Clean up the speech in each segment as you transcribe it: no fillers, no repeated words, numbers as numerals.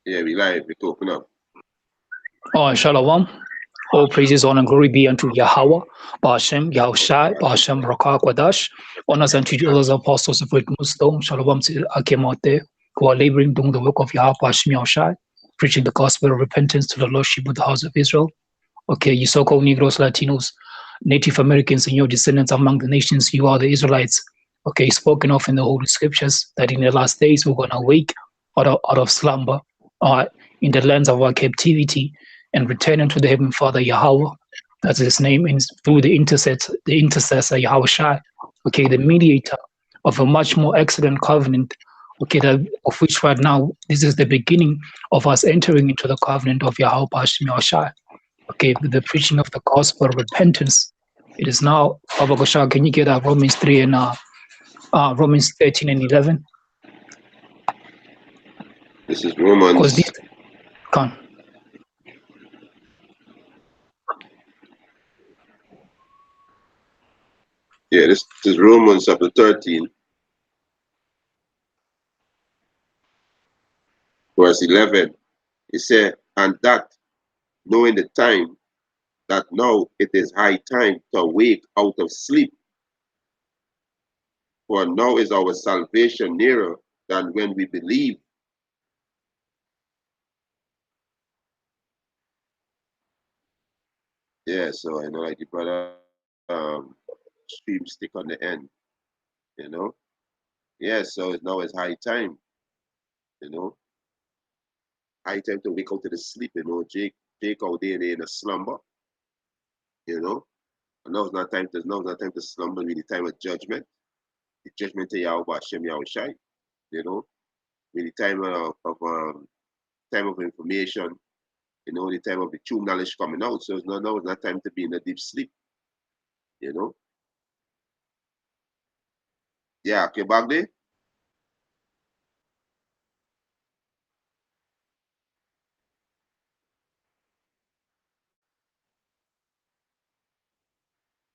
Yeah, we live. We open up. Shalom. All praises, honor, and glory be unto Yahweh, Ba'ashem, Yahushai, Ba'ashem, Rakah, Kwadash. Honors unto you, others apostles of great Muslim. Shalom to Akim out there who are laboring, doing the work of Yahweh, Ba'ashem, Yahushai, preaching the gospel of repentance to the lost sheep of the house of Israel. Okay, you so-called Negroes, Latinos, Native Americans, and your descendants among the nations, you are the Israelites. Okay, spoken of in the Holy Scriptures that in the last days we're going to wake out of slumber, in the lands of our captivity, and return unto the Heavenly Father Yahweh. That's his name, and through the intercessor Yahweh Shai, okay, the mediator of a much more excellent covenant, okay, that of which right now this is the beginning of us entering into the covenant of Yahweh Hashem Yahushai. Okay, with the preaching of the gospel of repentance. It is now, Baba Gosha, can you get Romans 3 and Romans 13 and 11? This is Because these Romans. can. Yeah, this is Romans chapter 13, verse 11. It said, and that knowing the time, that now it is high time to awake out of sleep. For now is our salvation nearer than when we believe. Yeah, so I know like the brother stream stick on the end, you know. Yeah, so now it's high time, you know. High time to wake out of the sleep, you know. Jake out there in a slumber, you know. And now is not time to slumber, really time of judgment. The judgment of Yahweh Hashem Yahushai, you know. Really time of information, you know, the time of the true knowledge coming out. So now it's not time to be in a deep sleep, you know. Yeah, okay, back there.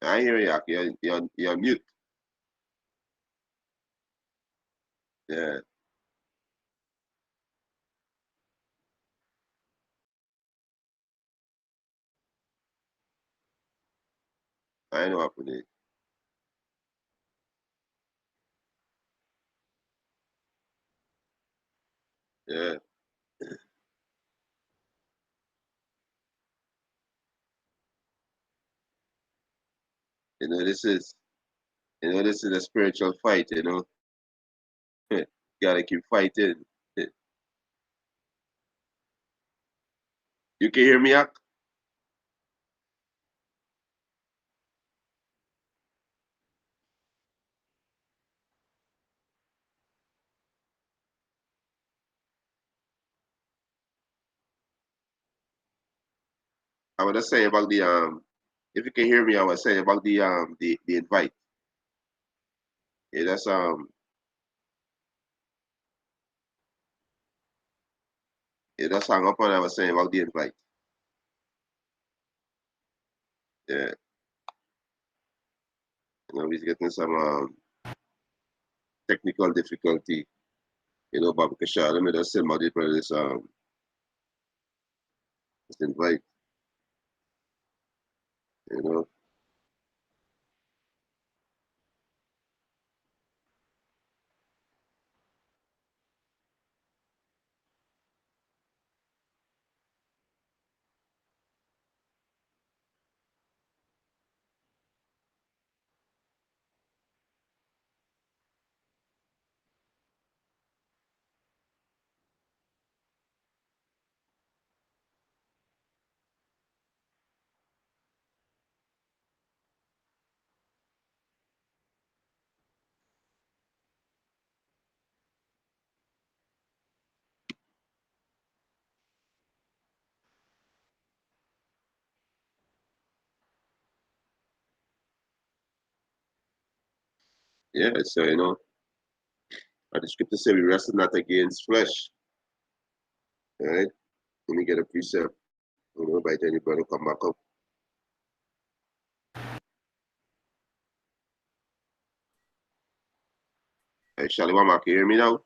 I hear you. You're mute. Yeah, I know what happened. Yeah, you know, this is a spiritual fight, you know. You gotta keep fighting. You can hear me, Ak? I was just saying about the if you can hear me, I was saying about the invite. Yeah, that's hung up on I was saying about the invite. Yeah, you know, we're getting some technical difficulty, you know, but because let me just send my this invite, you know. Yeah, so you know, the scripture say we wrestle not against flesh. All right. Let me get a precept. You know, invite anybody to come back up. Hey, Shalom, can you hear me now?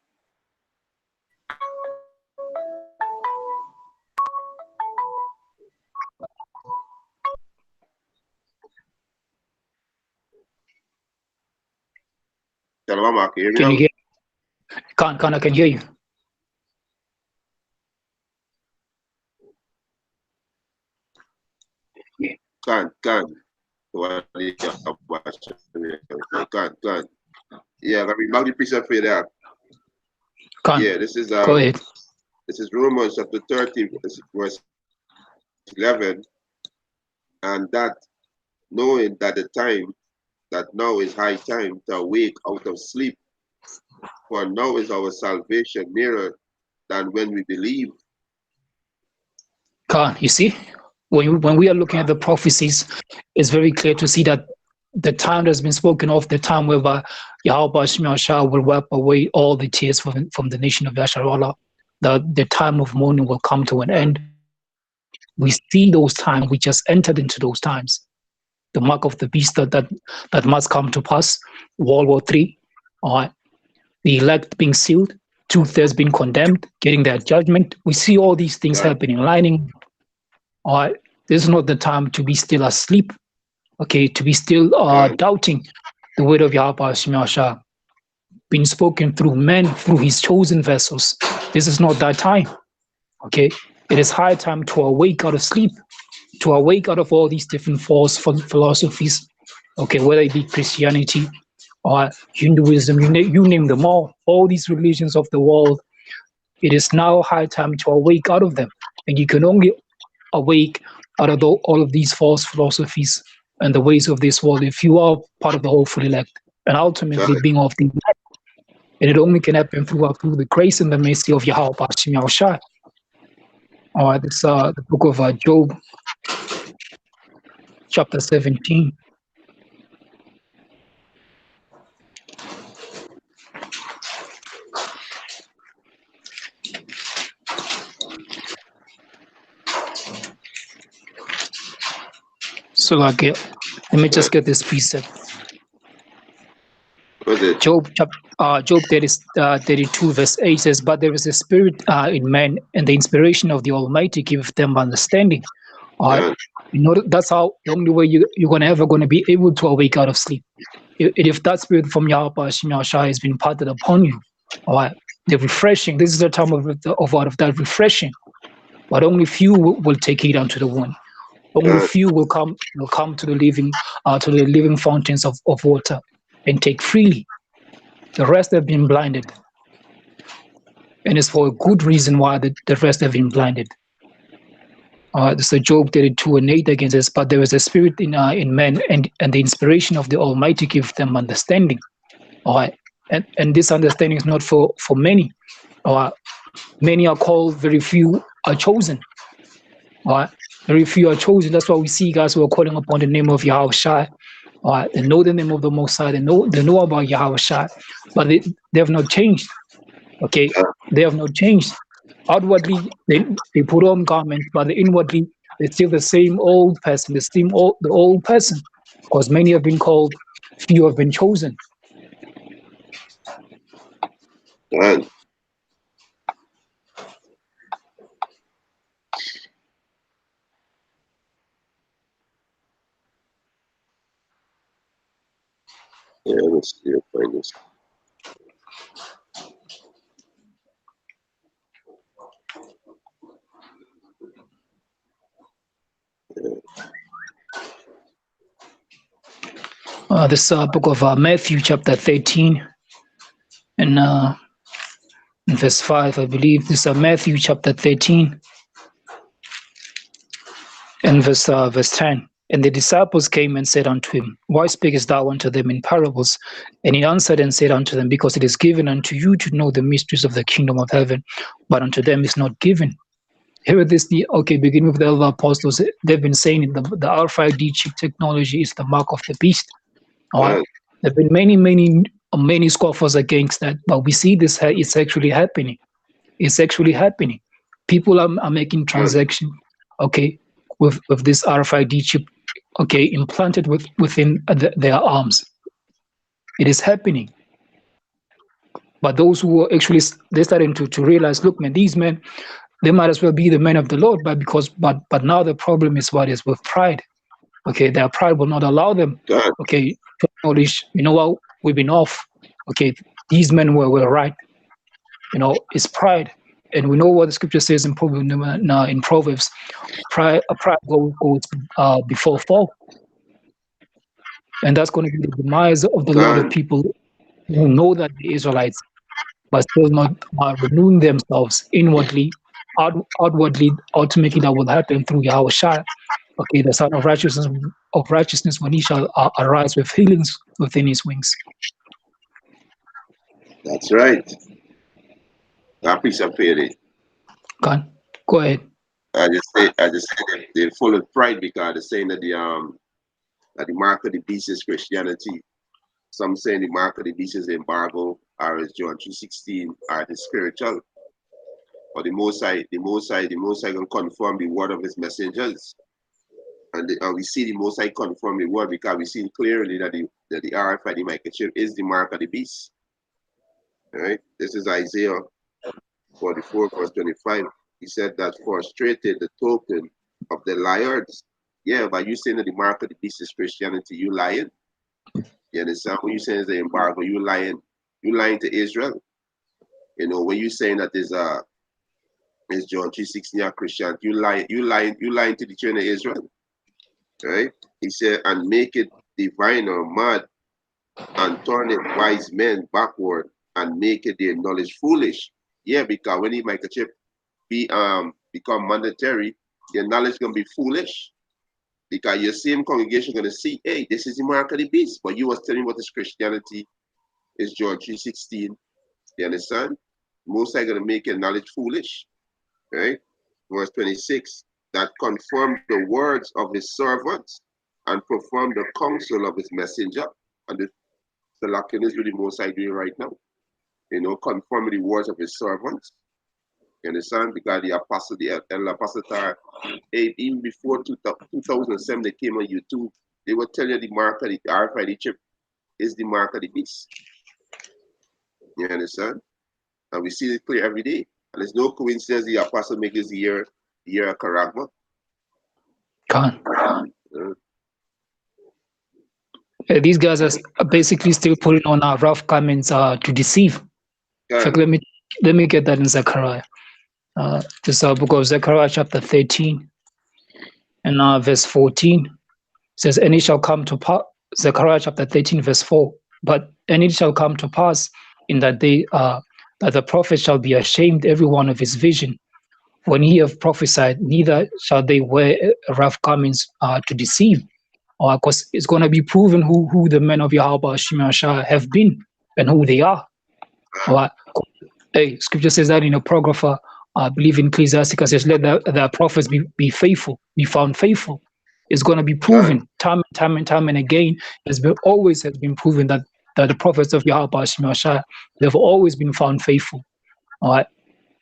Shalom, Mark. Can you hear me Can you now? hear? Can I can hear you. Can. What do you have? Can. Yeah, let me multiplication for you there. Can Yeah, this is go ahead. Romans chapter 13, verse 11, and that knowing that the time that now is high time to awake out of sleep, for now is our salvation nearer than when we believe. Can you see? When we are looking at the prophecies, it's very clear to see that the time that's been spoken of, the time whereby Yahweh Shah will wipe away all the tears from the nation of Yasharallah, the time of mourning will come to an end. We see those times, we just entered into those times. The mark of the beast that must come to pass, World War III, the elect being sealed, 2/3 being condemned, getting their judgment. We see all these things happening, lining. This is not the time to be still asleep, okay, to be still doubting the word of Yahweh Shah being spoken through men, through his chosen vessels. This is not that time, okay? It is high time to awake out of sleep, to awake out of all these different false philosophies, okay, whether it be Christianity or Hinduism, you name them all these religions of the world. It is now high time to awake out of them. And you can only awake out of all of these false philosophies and the ways of this world if you are part of the hopeful elect and ultimately being of the elect. And it only can happen through the grace and the mercy of Yahweh Bashim Yahushua. All right, this the book of Job, chapter 17. So let me just get this precept. What's it? Job 32 verse 8 says, but there is a spirit in man, and the inspiration of the Almighty giveth them understanding. That's how the only way you're ever going to be able to awake out of sleep. If that spirit from Yahweh Shah has been imparted upon you, the refreshing, this is the time of that refreshing, but only few will take it unto the one. Only few will come to the living fountains of water and take freely. The rest have been blinded, and it's for a good reason why the rest have been blinded. This is Job 32 and 8 against this, but there is a spirit in men, and the inspiration of the Almighty gives them understanding. And this understanding is not for many. Many are called, very few are chosen. Very few are chosen. That's why we see guys who are calling upon the name of Yahweh Shai. They know the name of the Most High. They know about Yahweh Shai, but they have not changed. Okay, they have not changed. Outwardly, they put on garments, but inwardly, they're still the same old person, the old person, because many have been called, few have been chosen. Right. Yeah, let's see if I this. This book of Matthew, chapter 13, and in verse 5, I believe. This is Matthew, chapter 13, and verse 10. And the disciples came and said unto him, why speakest thou unto them in parables? And he answered and said unto them, because it is given unto you to know the mysteries of the kingdom of heaven, but unto them is not given. Here it is, beginning with the elder apostles, they've been saying the RFID chip technology is the mark of the beast. There have been many scoffers against that, but we see this, it's actually happening. It's actually happening. People are making transactions, with this RFID chip, implanted within their arms. It is happening. But those who are actually, they're starting to realize, look, man, these men, they might as well be the men of the Lord, but now the problem is what is with pride. Their pride will not allow them, to acknowledge, you know what, we've been off. okay, these men were right. It's pride. And we know what the scripture says in Proverbs, pride goes before fall. And that's going to be the demise of the lot of God, people who know that the Israelites, but still not renewing themselves inwardly, outwardly. Ultimately, that will happen through Yahweh Shai. Okay, the Son of righteousness, when he shall arise with healings within his wings. that's right. I appreciate it. Go ahead. I just say that they're full of pride because they're saying that the mark of the beast is Christianity. Some saying the mark of the beast is embargo, or as John 3:16, or the spiritual. But the Most High gonna confirm the word of his messengers. And we see the Most High confirm the word because we see clearly that the RFID microchip is the mark of the beast. All right? This is Isaiah 44, verse 25. He said that frustrated the token of the liars. Yeah, but you saying that the mark of the beast is Christianity, you lying. You understand? When you saying the embargo, you lying. You lying to Israel. When you saying that is John 3:16 are Christian, you lying to the children of Israel. Right? He said, and make it divine or mad, and turn it wise men backward, and make it their knowledge foolish. Yeah, because when the microchip become mandatory, your knowledge gonna be foolish. Because your same congregation gonna see, hey, this is the mark of the beast. But you was telling what is Christianity is John 3:16. You understand? Most are gonna make your knowledge foolish. Right? Verse 26, that confirm the words of his servants and perform the counsel of his messenger. And the locking is really most I doing right now. Confirm the words of his servants. You understand? Because the apostle, even before 2007, they came on YouTube. They will tell you the mark of the RFID chip is the mark of the beast. You understand? And we see it clear every day. And it's no coincidence the apostle makes this year of Karagma. These guys are basically still putting on rough comments to deceive. In fact, let me get that in Zechariah. This book of Zechariah, chapter 13, and verse 14 says, "And it shall come to pass." Zechariah chapter 13, verse 4. And it shall come to pass in that day that the prophet shall be ashamed every one of his vision when he have prophesied, neither shall they wear rough garments to deceive. Because it's going to be proven who the men of Yahweh Shemashah have been and who they are. Hey, scripture says that in a apocrypha, I believe in Ecclesiasticus, says, let the prophets be faithful, be found faithful. It's going to be proven time and again. Always has been proven that the prophets of Yahweh Shemashah, they've always been found faithful. All right.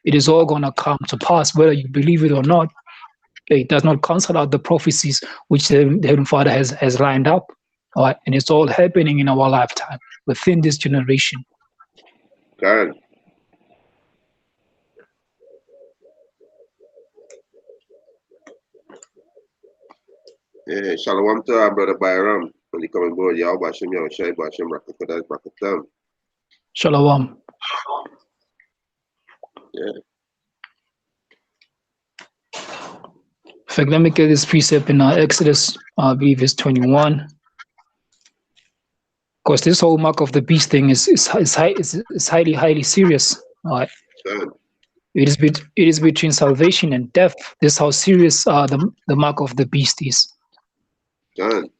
It is all going to come to pass, whether you believe it or not. It does not cancel out the prophecies which the Heavenly Father has lined up. All right. And it's all happening in our lifetime, within this generation. God. Shalom to our brother Byram. When he come on board, Yahweh Hashem, Yahweh Shai, Hashem, Rakakodash, Rakatam. Shalom. Yeah. In fact, let me get this precept in Exodus, I believe it's 21. Because this whole mark of the beast thing is highly, highly serious. All right. It is between salvation and death. This is how serious the mark of the beast is. Done.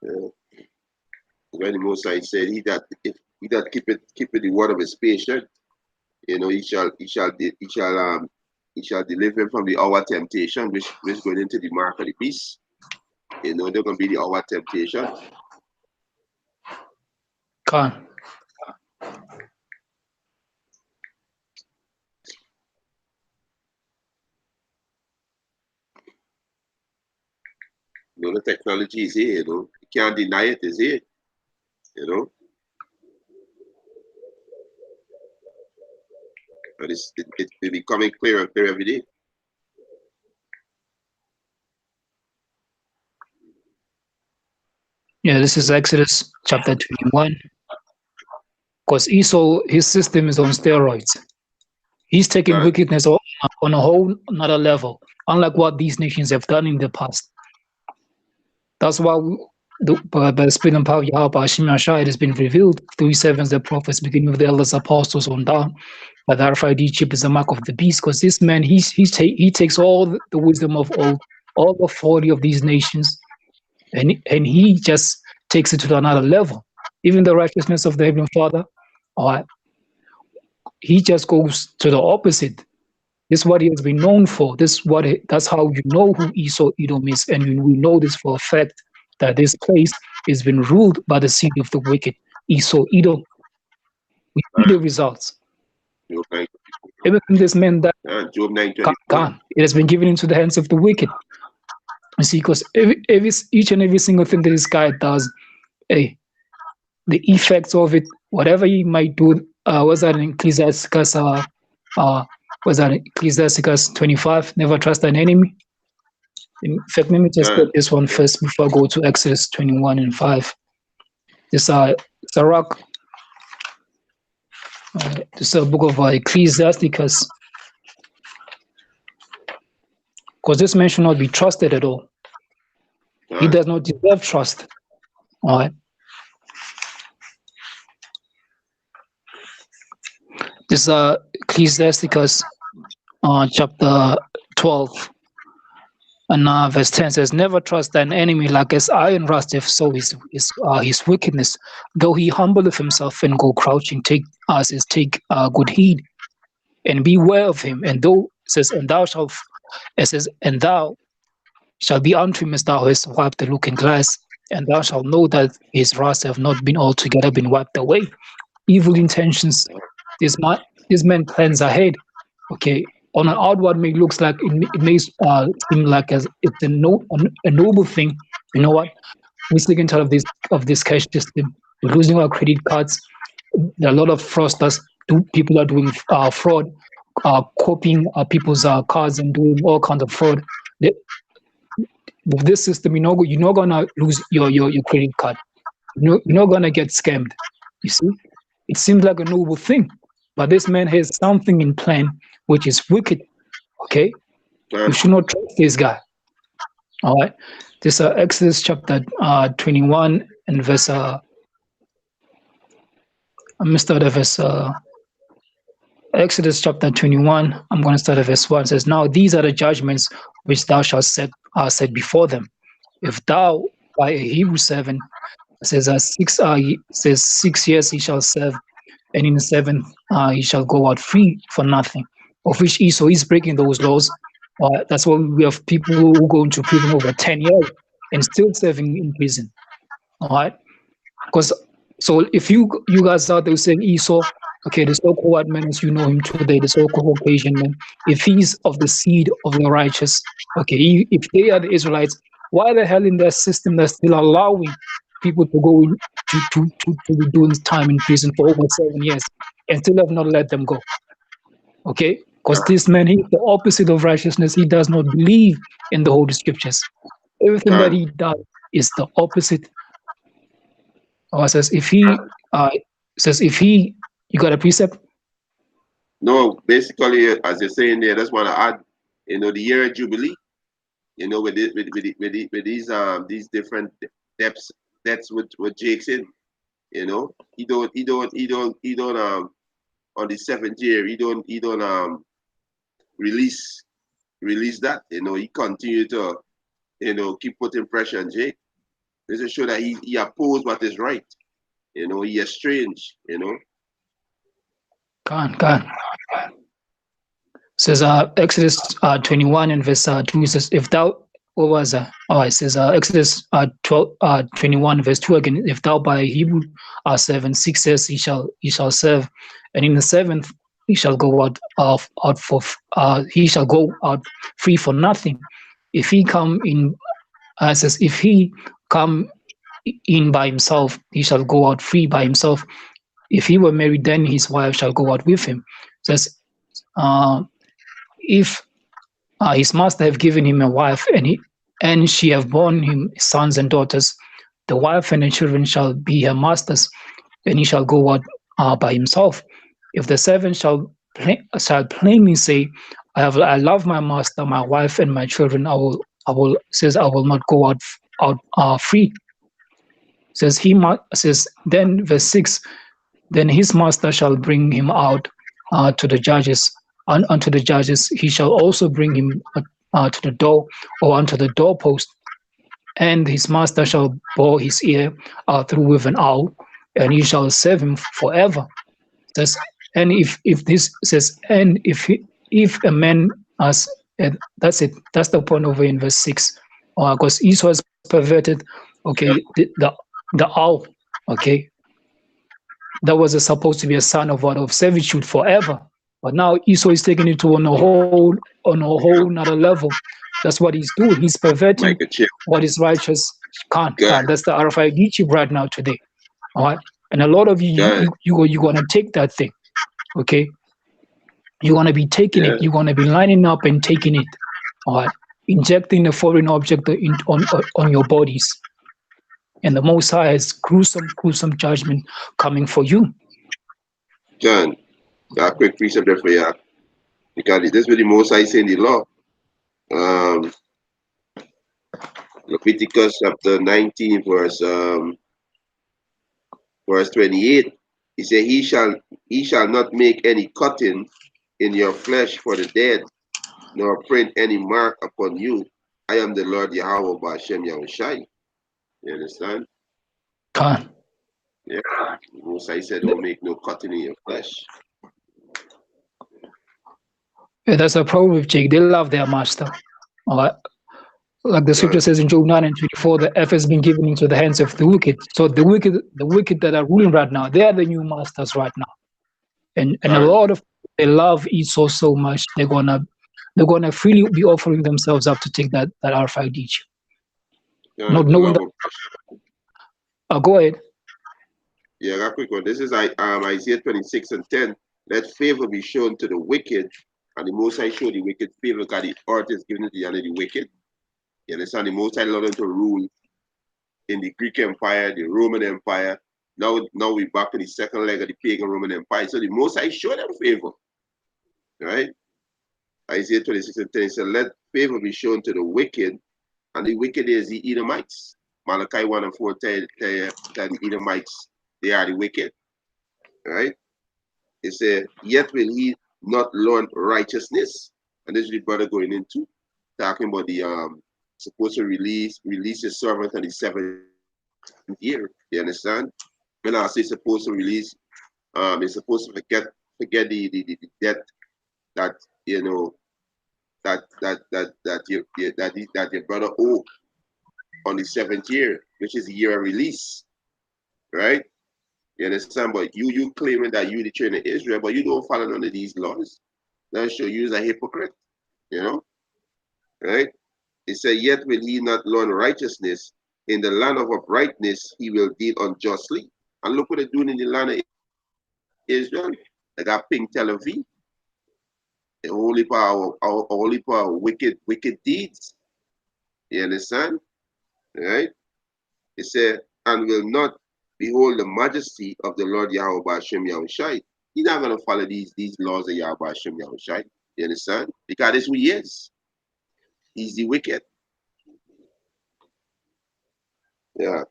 Yeah. When the Most High said, "He that keepeth the word of his patient, he shall deliver him from the hour temptation, which going into the mark of the beast. They're gonna be the hour temptation." Khan. The technology is here, you can't deny it, is here, And it will be becoming clearer and clearer every day. Yeah, this is Exodus chapter 21. Because Esau, his system is on steroids. He's taking God, wickedness on a whole another level, unlike what these nations have done in the past. That's why by the Spirit and power of Yahweh Hashem Yahshua, it has been revealed through his servants, the prophets, beginning with the elders, apostles on down, that the RFID chip is the mark of the beast. Because this man, he takes all the wisdom of all the authority of these nations, and he just takes it to another level. Even the righteousness of the Heavenly Father, he just goes to the opposite. This is what he has been known for. That's how you know who Esau Edom is, and we know this for a fact that this place has been ruled by the seed of the wicked, Esau Edom. We see the results. Job 9, Everything this man that Job 9:21. gone, it has been given into the hands of the wicked. You see, because each and every single thing that this guy does, the effects of it, whatever he might do, was that in Ecclesiasticus? Was that Ecclesiasticus 25? Never trust an enemy. In fact, let me just get this one first before I go to Exodus 21 and 5. This it's a rock. This is a book of Ecclesiasticus. Because this man should not be trusted at all. He does not deserve trust. All right. This is Ecclesiasticus chapter 12. And verse 10 says, never trust thine enemy like as iron rusteth, so his wickedness. Though he humbleth himself and go crouching, take good heed and beware of him. And though it says, and thou shalt be unto him as thou hast wiped the looking glass, and thou shalt know that his wrath have not been altogether been wiped away. Evil intentions, this man plans ahead. Okay. On an outward may looks like it may seem like as it's a noble thing. You know what? We're sick and tired of this cash system. We're losing our credit cards. There are a lot of fraudsters. People are doing fraud, copying people's cards and doing all kinds of fraud. With this system, you're not gonna lose your credit card. You're not gonna get scammed. You see, it seems like a noble thing, but this man has something in plan which is wicked. Okay, you should not trust this guy. All right, this Exodus chapter 21 and verse. I'm gonna start at verse. Exodus chapter 21. I'm going to start at verse 1. It says, now these are the judgments which thou shalt set before them. If thou by a Hebrew servant, it says 6 years he shall serve, and in the seventh he shall go out free for nothing. Of which Esau is breaking those laws. That's why we have people who go into prison over 10 years and still serving in prison. All right, because so if you guys out there saying Esau, okay, the so-called man as you know him today, the so-called Caucasian man, if he's of the seed of the righteous, okay, if they are the Israelites, why the hell in their system they're still allowing people to go to be doing time in prison for over 7 years and still have not let them go? Okay, because this man, he's the opposite of righteousness. He does not believe in the Holy Scriptures. Everything that he does is the opposite. Says if he you got a precept? No, basically, as you're saying there, I just want to add, the year of Jubilee, with these different depths, that's what Jake's in, he don't on the 7th year, he don't release that, he continue to, keep putting pressure on Jake. This is show that he opposed what is right, he estranged, God. Says Exodus 21 and verse 2 says, if thou, what was that? Oh, it says Exodus 21 verse 2 again, if thou by Hebrew servant 6 says he shall serve, and in the 7th he shall go out he shall go out free for nothing. If he come in, says if he come in by himself, he shall go out free by himself. If he were married, then his wife shall go out with him. Says uh, if his master have given him a wife, and she have borne him sons and daughters, the wife and the children shall be her masters, and he shall go out by himself. If the servant shall plainly say, I love my master, my wife, and my children, I will not go out free. Says then verse 6, then his master shall bring him out to the judges, and unto the judges he shall also bring him to the door, or unto the doorpost, and his master shall bore his ear through with an awl, and he shall serve him forever. Says, and if this says, and if a man has, that's it. That's the point over in verse 6, because Esau has perverted. Okay, the owl. Okay, that was supposed to be a sign of what, of servitude forever. But now Esau is taking it to on a whole another level. That's what he's doing. He's perverting Micah Chip. what is righteous. Good. That's the RFID chip right now today. All right, and a lot of Good. you're gonna take that thing. Okay, you're gonna be taking Yeah. it. You're gonna be lining up and taking it. All right, injecting a foreign object on your bodies, and the Most High has gruesome judgment coming for you. John, a quick precept there for you. Because this is what the most I say in the law. Um, Leviticus chapter 19, verse 28. He said, he shall not make any cutting in your flesh for the dead, nor print any mark upon you. I am the Lord Yahweh Bashem Yahushai. You understand? Khan. Yeah. Most I said, don't make no cutting in your flesh. Yeah, that's a proverb, Jake. They love their master. All right. Like the scripture says in Job 9 and 24, the earth has been given into the hands of the wicked. So the wicked that are ruling right now, they are the new masters right now. And a lot of they love Esau so much, they're gonna freely be offering themselves up to take that RFID chip. Not knowing that. Go ahead. Yeah, that quick one. This is Isaiah 26 and 10. Let favor be shown to the wicked, and the Most High show the wicked favor, because the earth is given to the hand of the wicked. You understand? The Most High allowed them to rule in the Greek Empire, the Roman Empire. Now we're back in the second leg of the pagan Roman Empire. So the Most High showed them favor. Right? Isaiah 26 and 10 said, let favor be shown to the wicked, and the wicked is the Edomites. Malachi 1 and 4 tell the Edomites, they are the wicked. Right? It said, yet will he not learn righteousness. And this is the brother going into, talking about the supposed to release his servant on the 7th year. You understand? When I say supposed to release, it's supposed to forget the debt that you know that your brother owe on the 7th year, which is the year of release. Right? You understand? But you claiming that you the children of Israel, but you don't follow none of these laws. That show you as a hypocrite. You know? Right? It said, yet will he not learn righteousness. In the land of uprightness, he will deal unjustly. And look what they're doing in the land of Israel. They got Pink Tel Aviv. The holy power, wicked deeds. You understand? Right? It said, and will not behold the majesty of the Lord Yahweh Bashem Yahushai. He's not going to follow these laws of Yahweh Bashem Yahushai. You understand? Because that's who he is. He's the wicked. Yeah.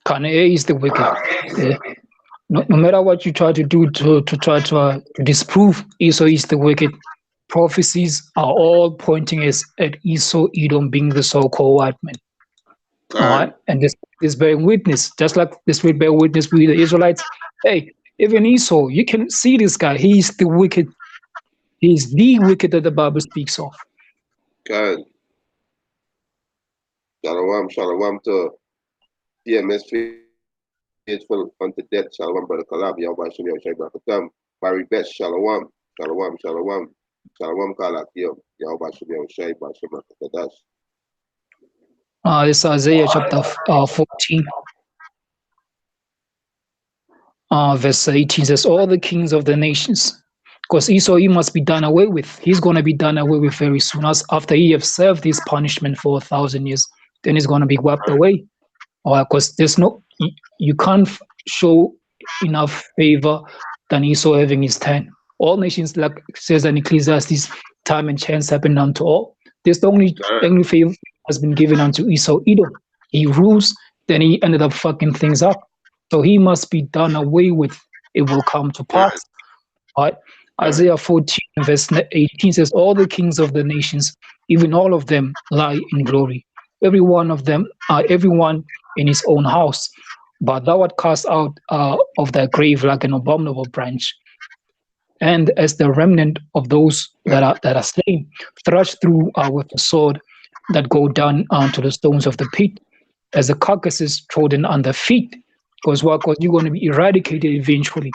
Kanye is the wicked. Yeah. No matter what you try to do to try to disprove Esau is the wicked, prophecies are all pointing at Esau, Edom being the so-called white man. All right, and this bearing witness, just like this will bear witness with the Israelites. Hey, even Esau, you can see this guy. He's the wicked. He's the wicked that the Bible speaks of. God. Shalom to TMS faithful unto death. Shalom, brother Kalab. Yahweh Shem Yahushai Barakatam. Barry Best. Shalom. Shalom. Shalom Kalak. Yahweh Shem Yahushai Barakatam. This is Isaiah chapter 14. Verse 18 says, all the kings of the nations, Because Esau, he must be done away with. He's going to be done away with very soon. As after he have served his punishment for 1,000 years, then he's going to be wiped away. Because there's no, you can't show enough favor than Esau having his turn. All nations, like it says in Ecclesiastes, time and chance happen unto all. There's the only favor has been given unto Esau, Edom. He rules, then he ended up fucking things up. So he must be done away with. It will come to pass. Right? Isaiah 14, verse 18 says, all the kings of the nations, even all of them, lie in glory. Every one of them, everyone in his own house. But thou art cast out of thy grave like an abominable branch. And as the remnant of those that are slain, thrust through with the sword that go down to the stones of the pit, as the carcasses trodden under feet. Because what? Because you're going to be eradicated eventually.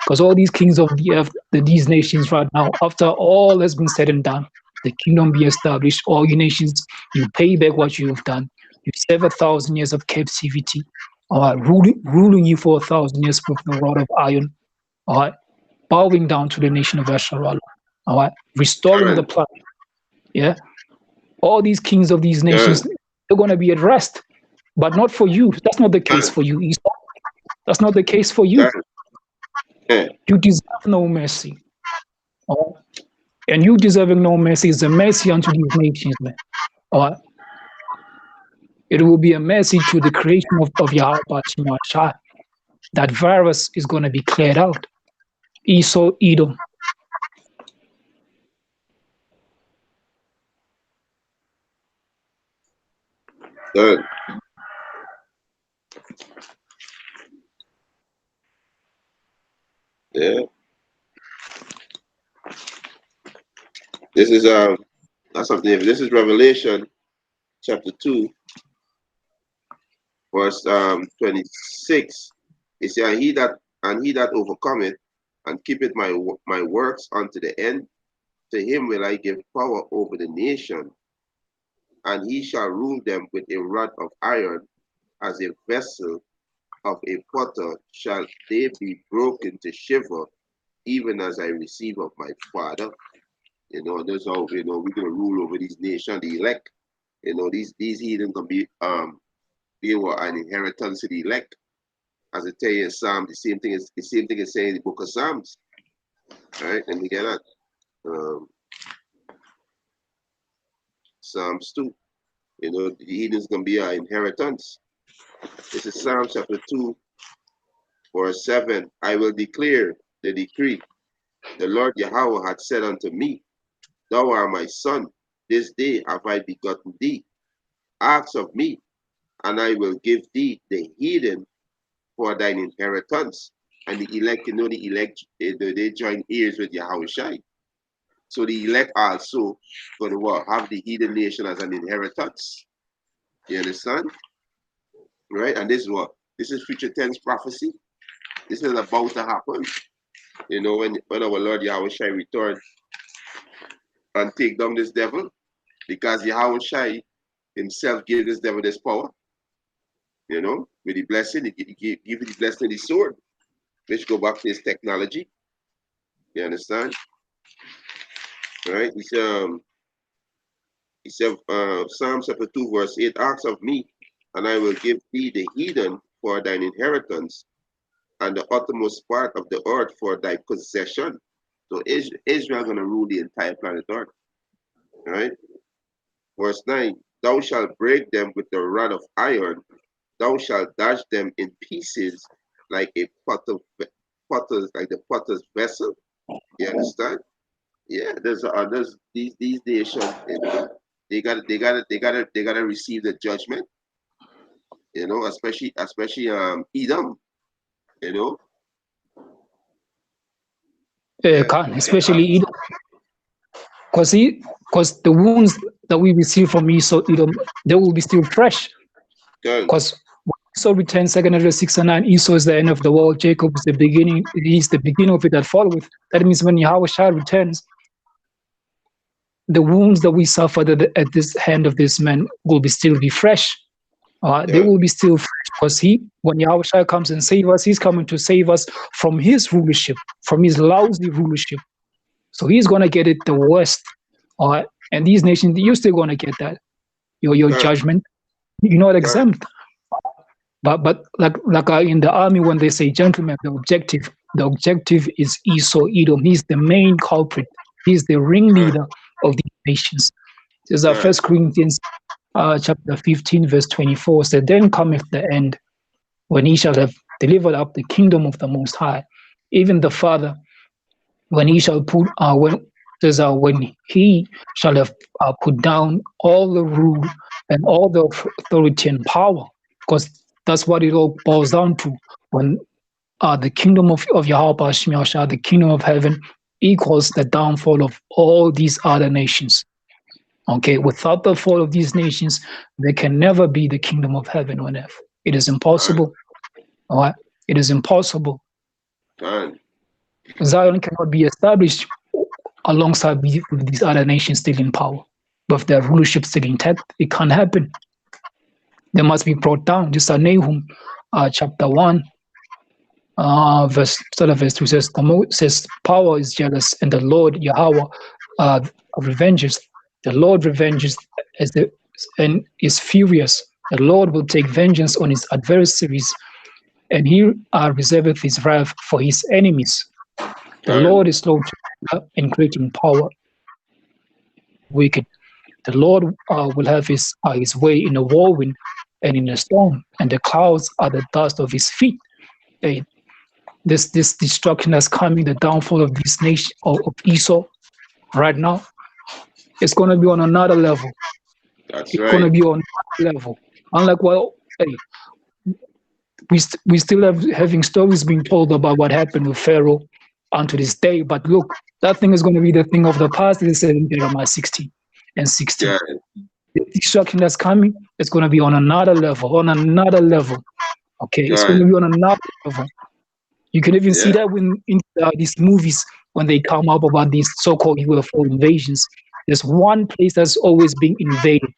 Because all these kings of the earth, these nations right now, after all has been said and done, the kingdom be established. All you nations, you pay back what you have done. You serve 1,000 years of captivity, ruling you for 1,000 years with the rod of iron, all right, bowing down to the nation of Asherah, all right, restoring the planet. Yeah, all these kings of these nations, they're going to be at rest, but not for you. That's not the case for you, Esau. That's not the case for you. You deserve no mercy. And you deserving no mercy is a mercy unto these nations, man. It will be a mercy to the creation of Yahweh Shemashah. That virus is going to be cleared out. Esau, Edom. Good. Yeah. This is that's something. This is Revelation chapter 2, verse 26. It says, and he that overcometh and keepeth my works unto the end, to him will I give power over the nation, and he shall rule them with a rod of iron, as a vessel of a potter shall they be broken to shiver, even as I receive of my Father. You know, that's how we're gonna rule over these nations, the elect. You know, these heathen can be they were an inheritance to the elect. As I tell you in Psalm, the same thing is saying in the book of Psalms. All right, let me get that. Psalms 2. You know, the heathen is gonna be our inheritance. This is Psalm chapter 2, verse 7. I will declare the decree. The Lord Yahweh had said unto me, thou art my son, this day have I begotten thee. Ask of me, and I will give thee the heathen for thine inheritance. And the elect, you know, the elect, they join ears with Yahweh. So the elect also going to have the heathen nation as an inheritance. You understand? Right? And this is future tense prophecy. This is about to happen. You know, when our Lord Yahweh return and take down this devil, because Yahweh himself gave this devil this power. You know, with the blessing, he give the blessing the sword, which go back to his technology. You understand? Right? He said, Psalm chapter 2, verse 8, ask of me, and I will give thee the heathen for thine inheritance, and the uttermost part of the earth for thy possession. So Israel gonna rule the entire planet Earth. Right? Verse 9, thou shalt break them with the rod of iron, thou shalt dash them in pieces like a like the potter's vessel. You understand? Yeah, there's these nations, they gotta receive the judgment. You know, especially Edom. You know. Especially Edom. Because the wounds that we receive from Esau, Edom, they will be still fresh. Because Esau returns 2 9, Esau is the end of the world, Jacob is the beginning, he's the beginning of it that followeth. That means when Yahweh returns, the wounds that we suffered at this hand of this man will still be fresh. They will be still fresh, because when Yahweh comes and save us, he's coming to save us from his rulership, from his lousy rulership. So he's gonna get it the worst. All right. And these nations, you're still gonna get that. Your Good. judgment. You're not Good. exempt. But like in the army, when they say, gentlemen, the objective is Esau, Edom. He's the main culprit. He's the Good. ringleader of these nations. This is Good. 1 Corinthians chapter 15, verse 24 said, then cometh the end, when he shall have delivered up the kingdom of the Most High, even the Father, when he shall put when he shall have put down all the rule and all the authority and power, because that's what it all boils down to. When the kingdom of Yahweh Shah, the kingdom of heaven, equals the downfall of all these other nations. Okay, without the fall of these nations, there can never be the kingdom of heaven on earth. It is Good. impossible. All right, it is impossible. Good. Zion cannot be established alongside with these other nations still in power. But if their rulership still intact, it can't happen. They must be brought down. Just as Nahum chapter 1, verse 2 says, power is jealous, and the Lord Yahweh revenges. The Lord revenges and is furious. The Lord will take vengeance on his adversaries, and he reserveth his wrath for his enemies. The Good. Lord is slow to anger and great in power, wicked. The Lord will have his way in a whirlwind and in a storm, and the clouds are the dust of his feet. Hey, this destruction that's coming, the downfall of this nation of Esau right now, it's going to be on another level. That's It's going right. to be on another level. Unlike hey, we still having stories being told about what happened with Pharaoh unto this day. But look, that thing is going to be the thing of the past. It said in Jeremiah 16 and 16. Good. The destruction that's coming is going to be on another level, Okay, it's going to Good. be on another level. You can even see Yeah. that when in these movies, when they come up about these so-called UFO invasions, there's one place that's always being invaded.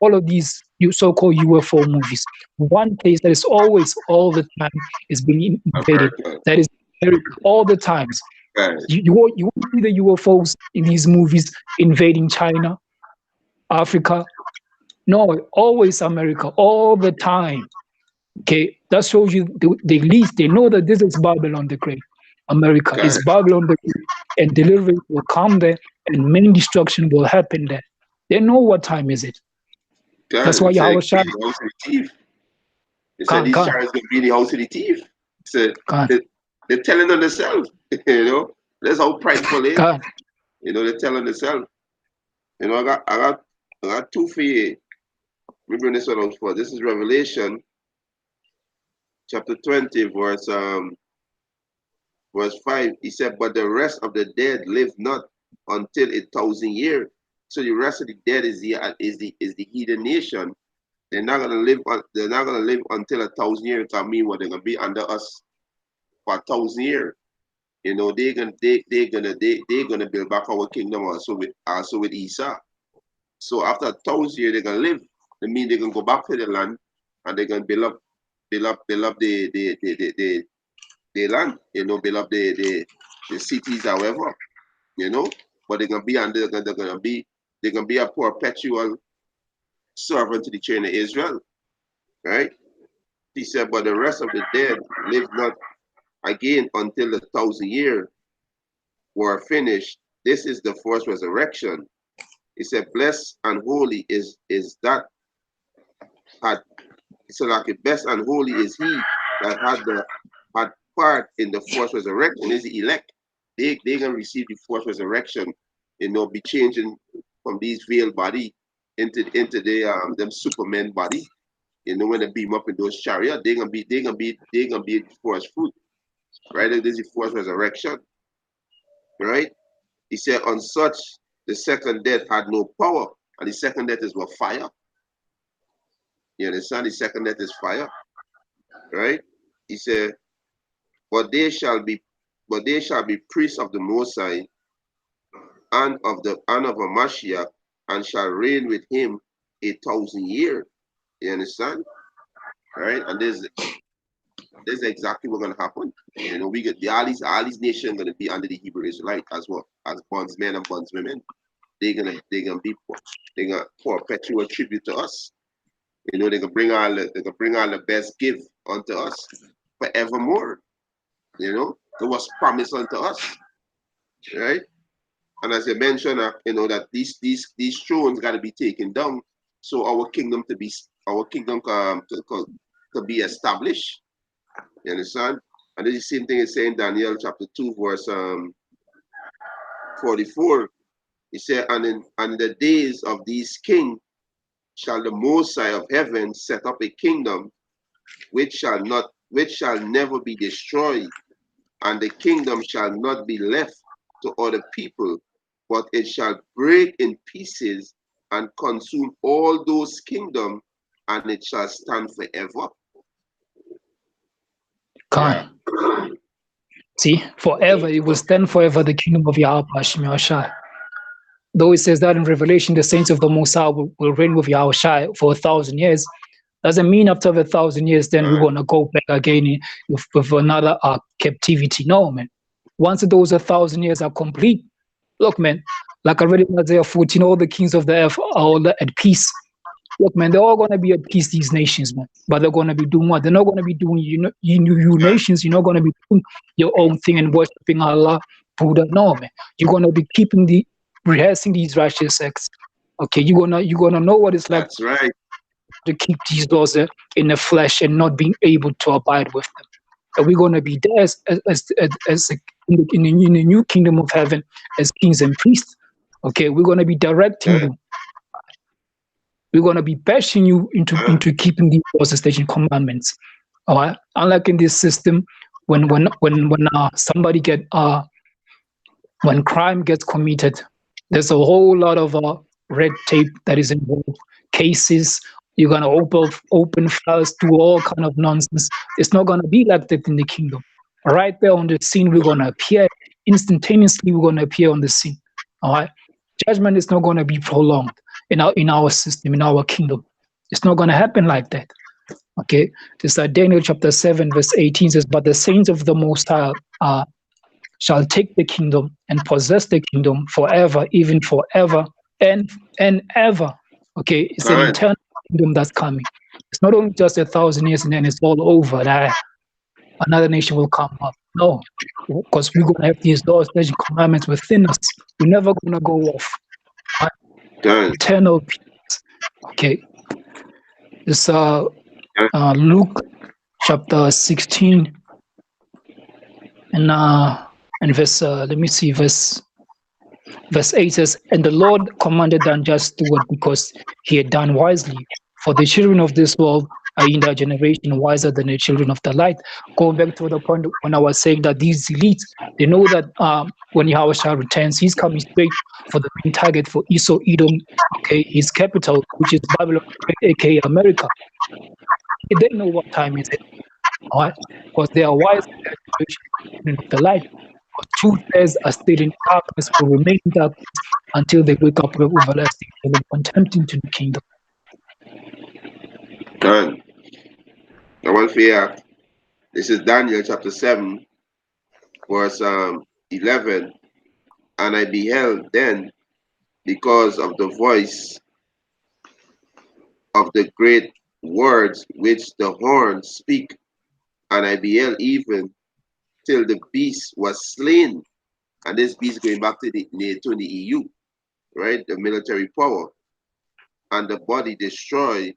All of these so-called UFO movies, one place that is always, all the time, is being invaded. America. That is America, all the times. Good. You won't see the UFOs in these movies invading China, Africa. No, always America, all the time. Okay, that shows you the least they know that this is Babylon the Great. America is Good. Babylon the Great, and deliverance will come there, and main destruction will happen there. They know what time is it. That's Good. why He said, Yahweh be Shai in the house of the thief. He said, can these can chariots going to be in the house of the thief. He said, can they, they're telling on themselves. That's how prideful they. can. They're telling themselves. I got two for you. We bring this one out for. This is Revelation chapter 20, verse 5. He said, but the rest of the dead live not until 1,000 years. So the rest of the dead is the heathen nation. They're not gonna live. They're not gonna live until 1,000 years. I mean, what they're gonna be under us for 1,000 years. They're gonna build back our kingdom also with Esau. So after 1,000 years, they're gonna live. That means they're gonna go back to the land, and they're gonna build up the land. Build up the cities, however. But they're gonna be under. They're gonna be a perpetual servant to the children of Israel, right? He said, but the rest of the dead live not again until the 1,000 years were finished. This is the first resurrection. He said, blessed and holy is that had so like best and holy is he that had part in the first resurrection, is the elect. They gonna receive the first resurrection, be changing from these veiled body into the them superman body. When they beam up in those chariots, they're gonna be the first fruit. Right? It is the first resurrection. Right? He said, on such the second death had no power, and the second death is what fire. You understand? The second death is fire. Right? He said, but they shall be priests of the Most High and of a Mashiach, and shall reign with him 1,000 years. You understand? Right? And this is exactly what's gonna happen. You know, we get all these nations gonna be under the Hebrew Israelite as well as bondsmen and bondswomen. They're gonna be they're gonna perpetual tribute to us. You know, they can bring all the best gift unto us forevermore. You know, it was promised unto us, right? And as you mentioned, you know that these thrones got to be taken down, so our kingdom to be established. You understand? And this is the same thing is saying Daniel chapter 2 verse 44. He said, and in the days of these kings shall the Most High of heaven set up a kingdom which shall never be destroyed, and the kingdom shall not be left to other people, but it shall break in pieces and consume all those kingdoms, and it shall stand forever. Yeah. See, forever, it will stand forever, the kingdom of Yahweh Hashem Yahushai. Though it says that in Revelation, the saints of the Most High will reign with Yahushai for 1,000 years, doesn't mean after the 1,000 years, then we're going to go back again with another captivity. No, man. Once those 1,000 years are complete, look, man, like I read in Isaiah 14, all the kings of the earth are all at peace. Look, man, they're all going to be at peace, these nations, man. But they're going to be doing what? They're not going to be doing, you nations, you're not going to be doing your own thing and worshiping Allah, Buddha. No, man. You're going to be rehearsing these righteous acts. Okay, you're gonna know what it's like. That's right. To keep these laws in the flesh and not being able to abide with them. And we're going to be there as in the new kingdom of heaven as kings and priests. Okay, we're going to be directing you. We're going to be bashing you into keeping these laws and station commandments. All right. Unlike in this system, when somebody when crime gets committed, there's a whole lot of red tape that is involved, cases. You're gonna open files, do all kind of nonsense. It's not gonna be like that in the kingdom. Right there on the scene, we're gonna appear instantaneously. We're gonna appear on the scene. All right. Judgment is not gonna be prolonged in our system, in our kingdom. It's not gonna happen like that. Okay. This Daniel chapter 7 verse 18 says, "But the saints of the Most High shall take the kingdom and possess the kingdom forever, even forever and ever." Okay, it's an eternal kingdom that's coming. It's not only just 1,000 years and then it's all over. That another nation will come up. No, because we're gonna have these laws, and commandments within us. We're never gonna go off. Eternal peace. Okay. This Luke chapter 16 and verse let me see, verse 8 says, "And the Lord commanded the unjust steward because he had done wisely. For the children of this world are in their generation wiser than the children of the light." Going back to the point when I was saying that these elites, they know that when Yahweh returns, he's coming straight for the main target for Esau, Edom, okay, his capital, which is Babylon, aka America. They know what time is it, all right? Because they are wise in their generation of the light. Truth says are still in darkness, will remain in darkness until they wake up with everlasting kingdom, contempt into the kingdom. Done. I want to hear. This is Daniel chapter 7, verse 11. "And I beheld then, because of the voice of the great words which the horns speak, and I beheld even till the beast was slain." And this beast going back to the NATO and the EU, right? The military power. "And the body destroyed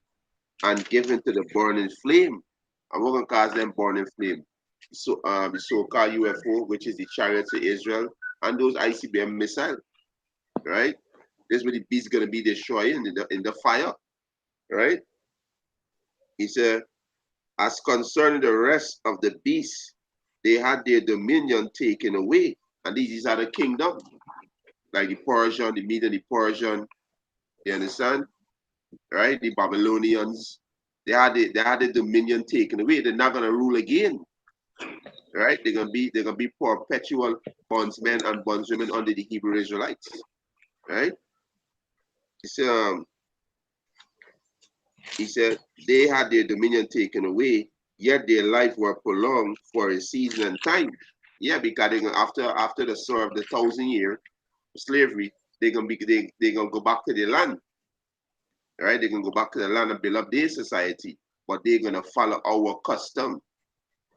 and given to the burning flame." And we're gonna call them burning flame. So the so-called UFO, which is the chariots of Israel, and those ICBM missiles, right? This is where the beast gonna be destroyed in the fire, right? He said, "As concerning the rest of the beasts, they had their dominion taken away." And these are the kingdom, like the Persian, the Median, the Persian, you understand? Right? The Babylonians, they had the dominion taken away. They're not gonna rule again. Right? They're gonna be perpetual bondsmen and bondswomen under the Hebrew Israelites. Right? He said they had their dominion taken away, yet their life were prolonged for a season and time. Yeah, because after the serve the 1,000 year slavery, they gonna go back to their land, right? They're gonna go back to the land and build up their society, but they're gonna follow our custom.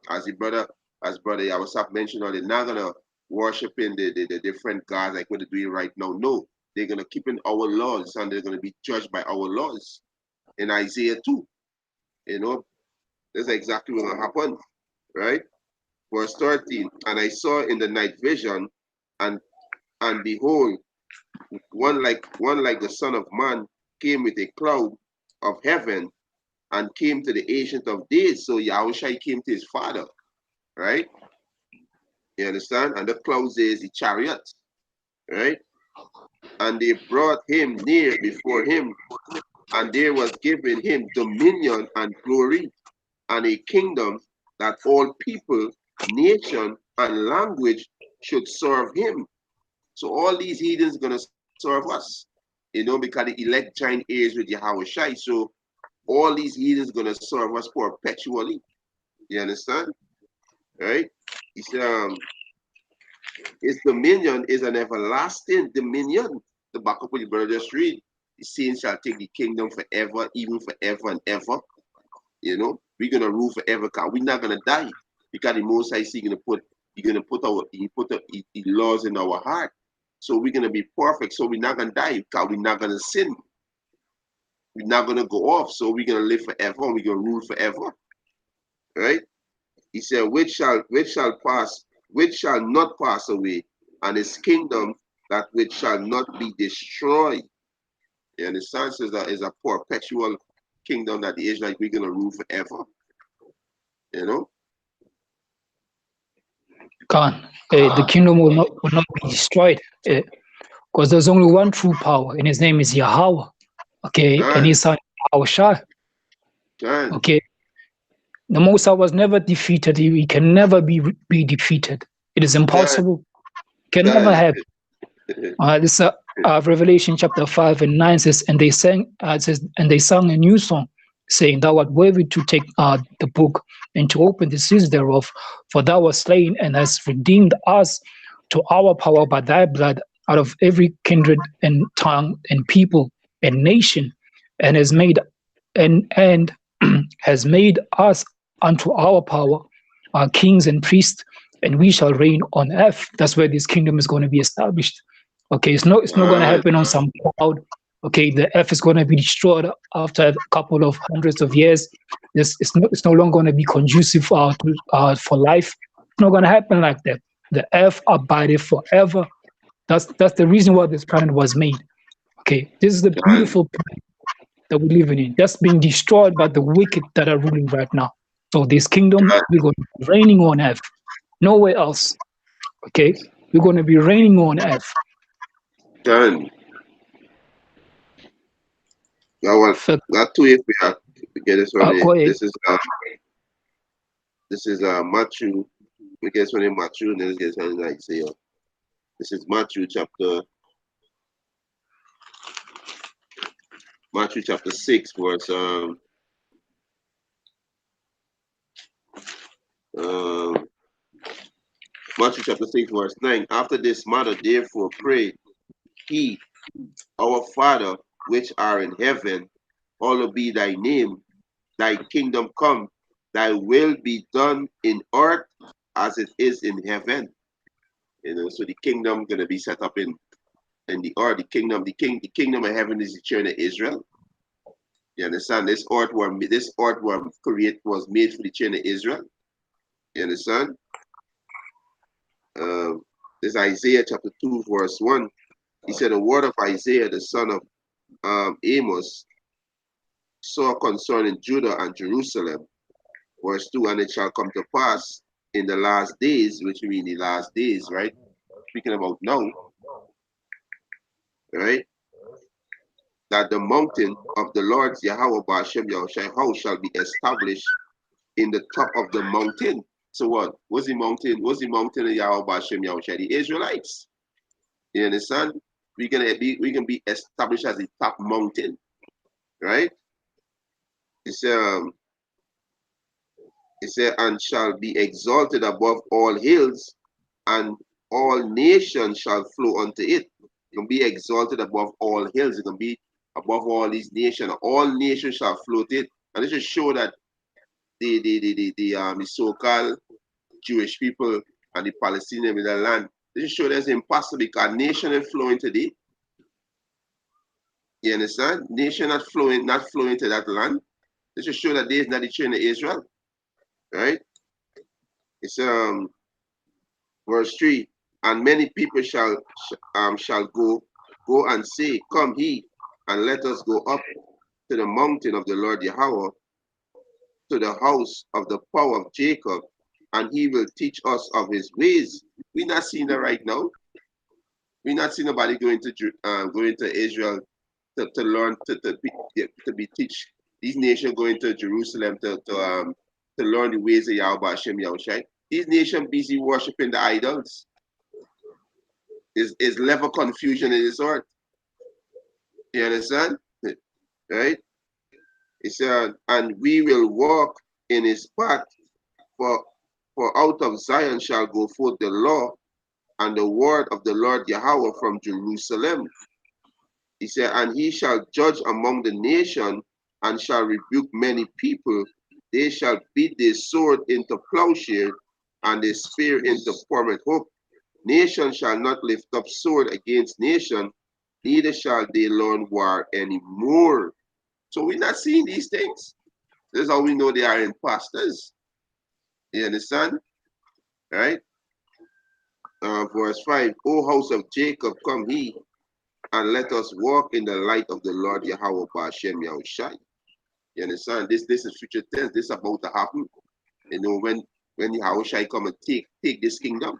As the brother, as brother Yawasap mentioned, they're not gonna worship in the different gods like what they're doing right now. No, they're gonna keep in our laws and they're gonna be judged by our laws. In Isaiah 2, you know, that's exactly what's gonna happen, right? Verse 13, and I saw in the night vision, and behold, one like the Son of Man came with a cloud of heaven and came to the Ancient of Days. So Yahushua came to his father, right? You understand? And the clouds is the chariot, right? And they brought him near before him, and there was given him dominion and glory and a kingdom that all people, nation, and language should serve him. So all these heathens gonna serve us, because the elect joint heirs with Yahweh Shai. So all these heathens gonna serve us perpetually. You understand? Right? He said, his dominion is an everlasting dominion. The back up what your brother just read. The saints shall take the kingdom forever, even forever and ever. We're gonna rule forever, cause we're not gonna die. Because the Most High is gonna put the laws in our heart. So we're gonna be perfect. So we're not gonna die, because we're not gonna sin. We're not gonna go off. So we're gonna live forever and we're gonna rule forever. Right? He said, which shall not pass away, and his kingdom that which shall not be destroyed. You understand? So that is a perpetual kingdom that the Israelites we're gonna rule forever. You know? Khan, the kingdom will not be destroyed, because there's only one true power, and his name is Yahweh. Okay, and his son Yahweh Shai. Okay, the Most High was never defeated. He can never be defeated. It is impossible. Can never happen. This Revelation chapter 5 and 9 says, and they sang a new song, saying, "Thou art worthy to take the book and to open the seals thereof, for thou wast slain and hast redeemed us to our power by thy blood out of every kindred and tongue and people and nation, and has made has made us unto our power, kings and priests, and we shall reign on earth." That's where this kingdom is going to be established. Okay, it's not going to happen on some cloud. Okay, the earth is going to be destroyed after a couple of hundreds of years. It's no longer going to be conducive for life. It's not going to happen like that. The earth abideth forever. That's the reason why this planet was made. Okay, this is the beautiful planet that we're living in. That's being destroyed by the wicked that are ruling right now. So this kingdom, we're going to be reigning on earth, nowhere else. Okay, we're going to be reigning on earth. Done. Not too if we get this one. This is Matthew. We get this one in Matthew, and then get this one in Isaiah. This is Matthew chapter 6, verse Matthew chapter 6, verse 9. After this matter, therefore, pray he, our Father, which are in heaven, hallowed be thy name, thy kingdom come, thy will be done in earth as it is in heaven. So the kingdom gonna be set up in the earth. The kingdom of heaven is the children of Israel. You understand? This earth was made for the children of Israel. You understand? This Isaiah chapter 2, verse 1. He said, the word of Isaiah, the son of Amos, saw concerning Judah and Jerusalem. Verse 2, and it shall come to pass in the last days, which mean the last days, right? Speaking about now, right? That the mountain of the Lord Yahweh Ba'ashem Yahushai house shall be established in the top of the mountain. So what? What's the mountain? What's the mountain of Yahweh Ba'ashem Yahushai? The Israelites. You understand? We can be established as the top mountain, right? It's It said, and shall be exalted above all hills, and all nations shall flow unto it. It can be exalted above all hills. It can be above all these nations. All nations shall flow to it. And this just show that the so-called Jewish people and the Palestinians in the land, this just show that's impossible because nation is flowing to it. You understand? Nation not flowing to that land. This just show that there is not the children of Israel. Right? It's verse 3, and many people shall go and say, come he, and let us go up to the mountain of the Lord Yahweh, to the house of the power of Jacob, and he will teach us of his ways. We're not seeing that right now. We're not seeing nobody going to Israel to learn to be teach. These nations going to Jerusalem to learn the ways of Yahweh Hashem Yahushai. These nations busy worshiping the idols. Is level confusion in this earth. You understand? Right? It said, and we will walk in his path, for out of Zion shall go forth the law and the word of the Lord Yahweh from Jerusalem. He said, and he shall judge among the nation and shall rebuke many people. They shall beat their sword into plowshare and their spear into pommel hook. Nation shall not lift up sword against nation, neither shall they learn war anymore. So we're not seeing these things. This is how we know they are imposters. You understand? Right? Verse 5, O house of Jacob, come ye, and let us walk in the light of the Lord Yahweh Ba'ashem Yahushai. You understand? This is future tense. This is about to happen. You know, when Yahushai come and take this kingdom,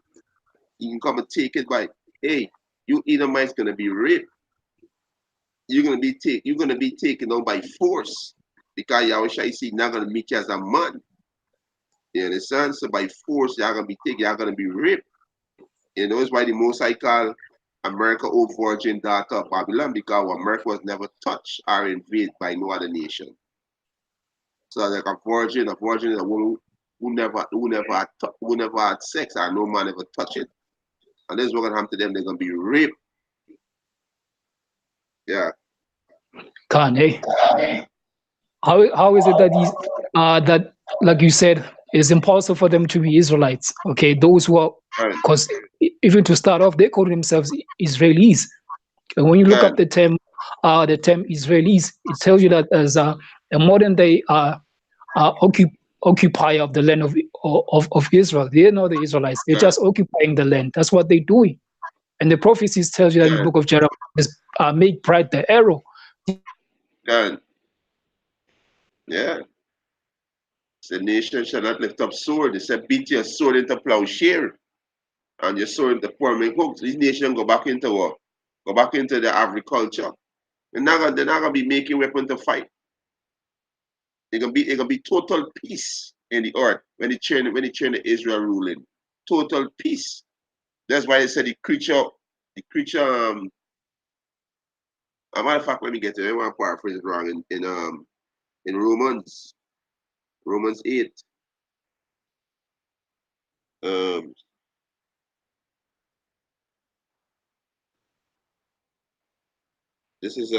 he can come and take it by, hey, you Edomites gonna be raped. You're gonna be taken on by force because Yahushua is not gonna meet you as a man. You understand? So by force, y'all gonna be taken, y'all gonna be raped. You know, it's why the most I call America old virgin daughter of Babylon, because America was never touched or invaded by no other nation. So like a virgin is a woman who never had sex and no man ever touched it. And this is what gonna happen to them, they're gonna be raped. Yeah. Kanye, how is it that these that, like you said, it's impossible for them to be Israelites? Okay, those who are, Right. because even to start off, they call themselves Israelis. And when you look up Good. the term Israelis, it tells you that as a modern day occupier of the land of Israel. They're not the Israelites. They're Good. just occupying the land. That's what they're doing. And the prophecies tells you that in the Good. book of Jeremiah, make bright the arrow. Good. Yeah. The nation shall not lift up sword. They said, beat your sword into plowshare and your sword into pommel hooks. This nation go back into what? Go back into the agriculture. They're not gonna be making weapons to fight. It gonna be total peace in the earth when the children of Israel ruling. Total peace. That's why they said the creature a matter of fact, let me get to it. I want to paraphrase it wrong in Romans 8. Um this is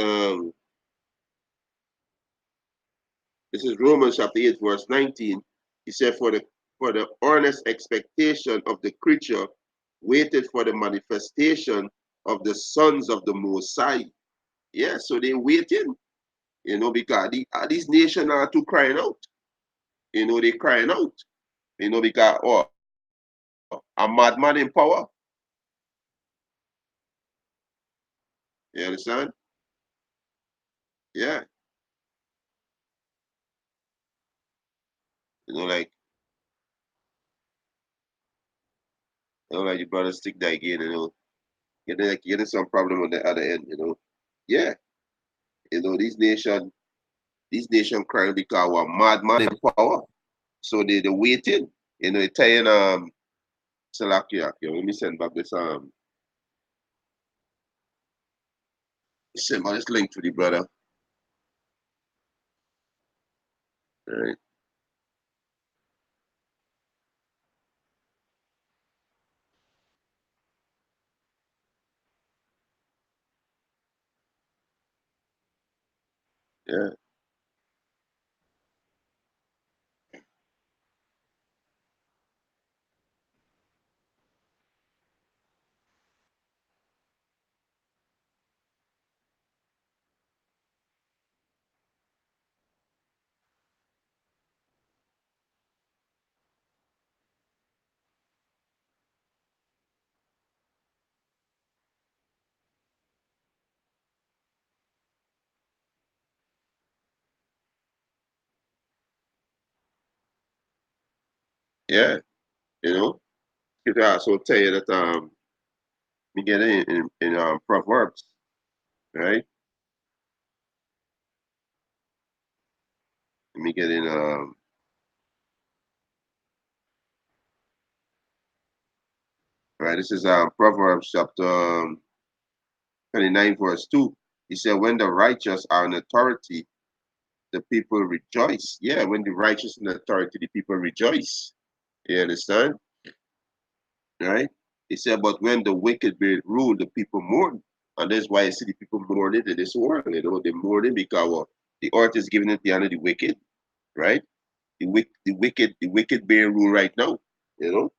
This is Romans chapter 8, verse 19. He said, for the earnest expectation of the creature waited for the manifestation of the sons of the Most High. Yeah, so they waiting, because these nations are too crying out. They crying out, because, a madman in power. You understand? Yeah. Like, like your brother stick that again, getting some problem on the other end. Yeah. These nation crying because we're madman in power. So they waiting. They telling Salakia, let me send back this send back this link to the brother. All right. Yeah, yeah. You know, could also tell you that we get in Proverbs, right? Let me get in right. This is Proverbs chapter 29, verse 2. He said, when the righteous are in authority, the people rejoice. Yeah, when the righteous in authority, the people rejoice. You understand? Right? He said, but when the wicked be ruled, the people mourn. And that's why I see the people mourning in this world. You know, they mourning because the earth is giving it the honor of the wicked, right? The wicked being rule right now. You know,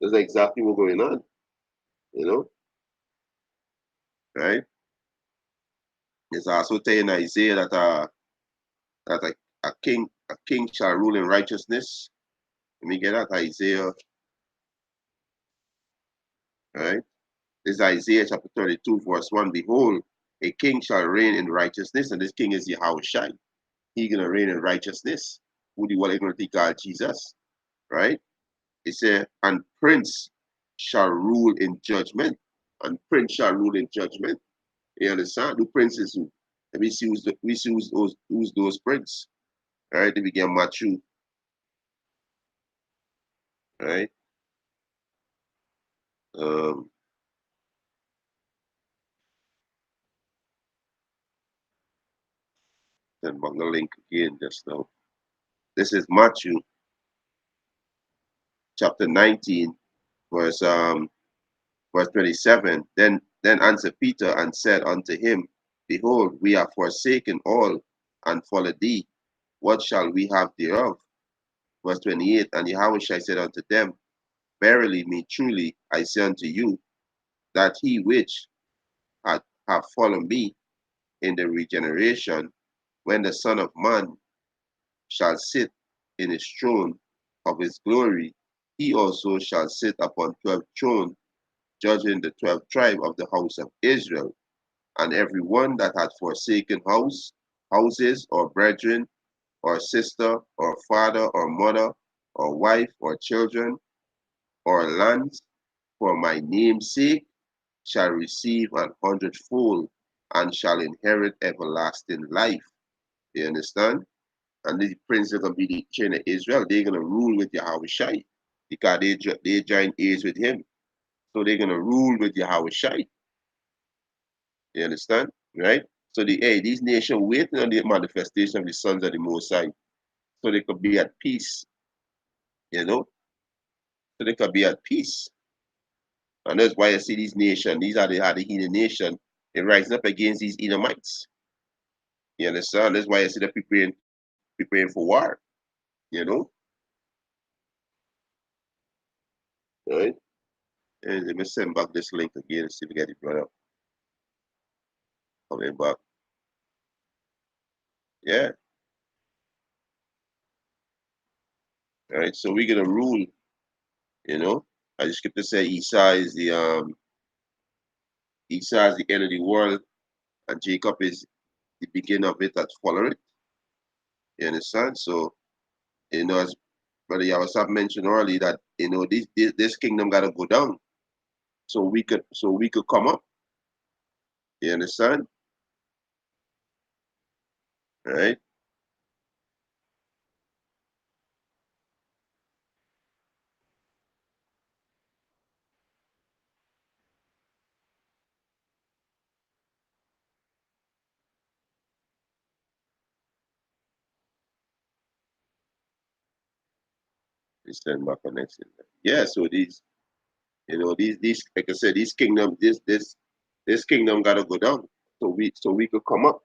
that's exactly what's going on. You know, right? It's also telling Isaiah that a king shall rule in righteousness. Let me get that Isaiah, right? This is Isaiah chapter 32, verse 1. Behold, a king shall reign in righteousness, and this king is Yahushua. He gonna reign in righteousness. Who do you want to think God Jesus? Right? It said, and prince shall rule in judgment. And prince shall rule in judgment. You understand? The prince is who? Let me see who's those prince. All right, then we get Matthew. All right. Um, then I'm gonna link again just now. This is Matthew chapter 19, verse 27. Then answered Peter and said unto him, behold, we have forsaken all and followed thee. What shall we have thereof? Verse 28. And Yahushua said unto them, verily me truly I say unto you, that he which have followed me in the regeneration, when the Son of Man shall sit in his throne of his glory, he also shall sit upon 12 thrones, judging the 12 tribes of the house of Israel. And every one that hath forsaken houses, or brethren, or sister, or father, or mother, or wife, or children, or lands, for my name's sake, shall receive an hundredfold, and shall inherit everlasting life. You understand? And these princes are going to be the king of Israel. They're going to rule with Yahweh Shai, because they join ears with him. So they're going to rule with Yahweh Shai. You understand? Right? So these nations waiting on the manifestation of the sons of the Most High, so they could be at peace. You know, so they could be at peace. And that's why I see these nations. These are the heathen nation. They're rising up against these Edomites. You understand? That's why I see them preparing for war. You know, right? And let me send back this link again and see if we get it brought up. Coming back. Yeah. All right. So we're gonna rule. You know, I just get to say Esau is the end of the world, and Jacob is the beginning of it that follow it. You understand? So, as Brother Yawasab mentioned earlier, that this kingdom gotta go down so we could come up. You understand? Right? We send back connection. Yeah, so these like I said, these kingdom, this kingdom gotta go down. So we could come up.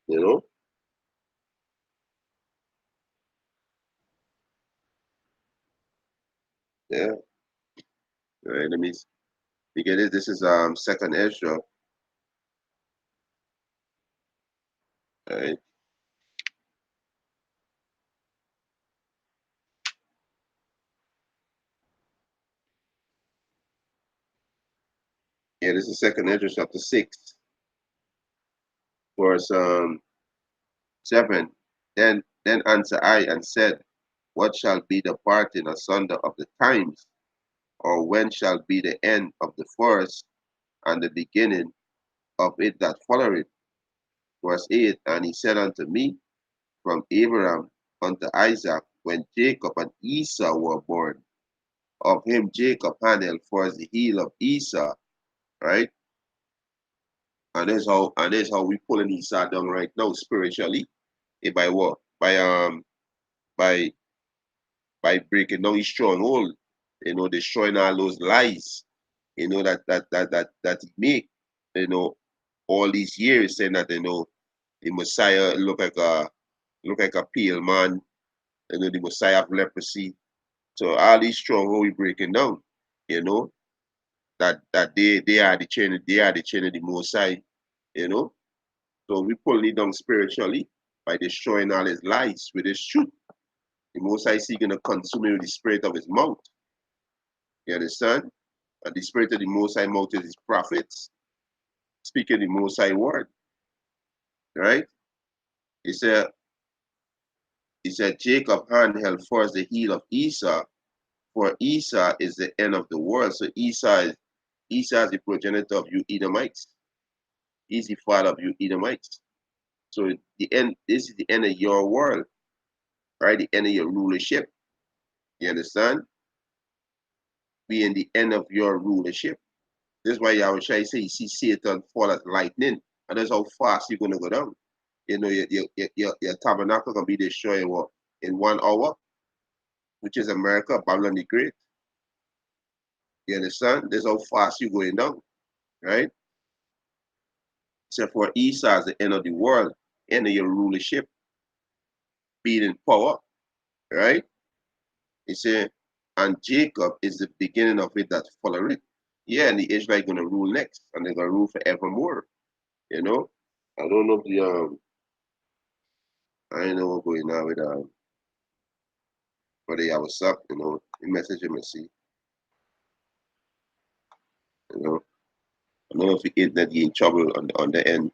You know? Yeah. All right, let me get it. This is second Ezra. All right. Yeah, this is second Ezra chapter 6, verse 7. Then answered I and said, what shall be the parting asunder of the times, or when shall be the end of the first and the beginning of it that followeth? Verse 8. And he said unto me, from Abraham unto Isaac, when Jacob and Esau were born, of him Jacob handled for the heel of Esau, right? And that's how we pulling Esau down right now spiritually. By what? By by breaking down his stronghold, destroying all those lies, that he make, all these years saying that the Messiah look like a pale man, the Messiah of leprosy. So all these stronghold we breaking down, you know, that they are the chain of the Messiah, you know. So we pulling it down spiritually by destroying all his lies with his truth. The Most High is going to consume him with the spirit of his mouth. You understand? And the spirit of the Most High mouth is his prophets, speaking the Most High word. Right? He said, Jacob hand held first the heel of Esau, for Esau is the end of the world. So Esau is the progenitor of you Edomites. He's the father of you Edomites. So this is the end of your world, right? The end of your rulership. You understand? Being the end of your rulership. This is why Yahushua say you see Satan fall as lightning, and that's how fast you're gonna go down. Your tabernacle gonna be destroyed in 1 hour, which is America, Babylon the Great. You understand? That's how fast you're going down, right? Except for Esau is the end of the world, end of your rulership, being in power, right? He said, and Jacob is the beginning of it that follow it. Yeah, and the Israelites gonna rule next, and they're gonna rule forevermore. You know, I don't know if I know what's going on with but I was up, the message him and see, you know. I don't know if he is that he in trouble on the end,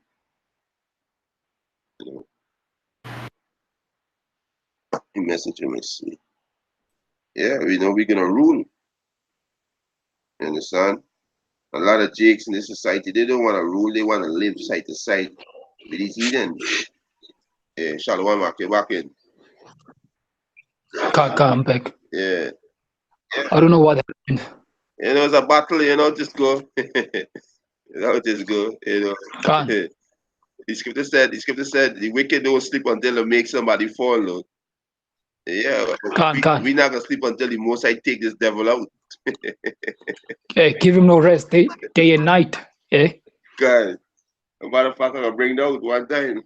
you know. He message him and see. Yeah, we're gonna rule. You understand? A lot of jakes in this society, they don't want to rule, they want to live side to side with these heathens. Yeah, Shalom, back in. Come back. Yeah. I don't know what happened. It's a battle, just go. Just go, Can, the scripture said, the wicked don't sleep until they make somebody fall, Lord. Yeah, we can. not gonna sleep until the Most High take this devil out. Give him no rest day and night. God, a motherfucker gonna bring it out one time.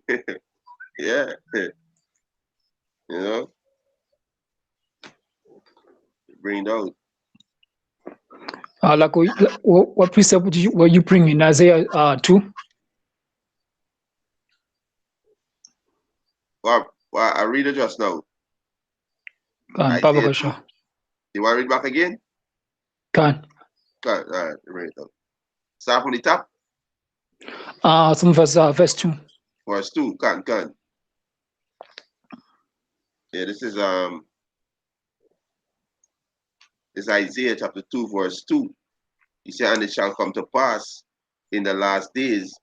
Yeah, you know, bring it out. Like what precept were you bringing? Isaiah 2? Well, I read it just now. Can, Baba Isaiah 2. Gasha. You want to read back again? Can. God, all right, read it out. Start from the top. Some verse 2. Verse 2. Can. Yeah, this is Isaiah chapter 2, verse 2. He said, and it shall come to pass in the last days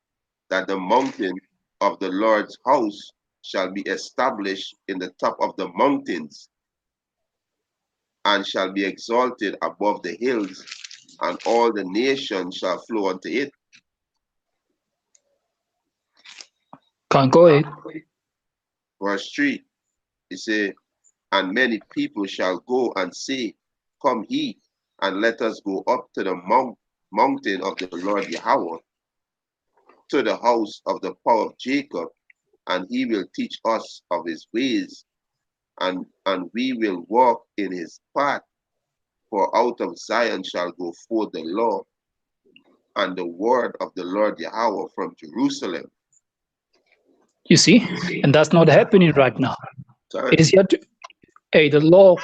that the mountain of the Lord's house shall be established in the top of the mountains, and shall be exalted above the hills, and all the nations shall flow unto it. Can go ahead. Verse 3, he said, and many people shall go and say, come ye, and let us go up to the mountain of the Lord Yahweh, to the house of the power of Jacob, and he will teach us of his ways, and we will walk in his path. For out of Zion shall go forth the law and the word of the Lord Yahweh from Jerusalem. You see, and that's not happening right now. It Done. is yet the law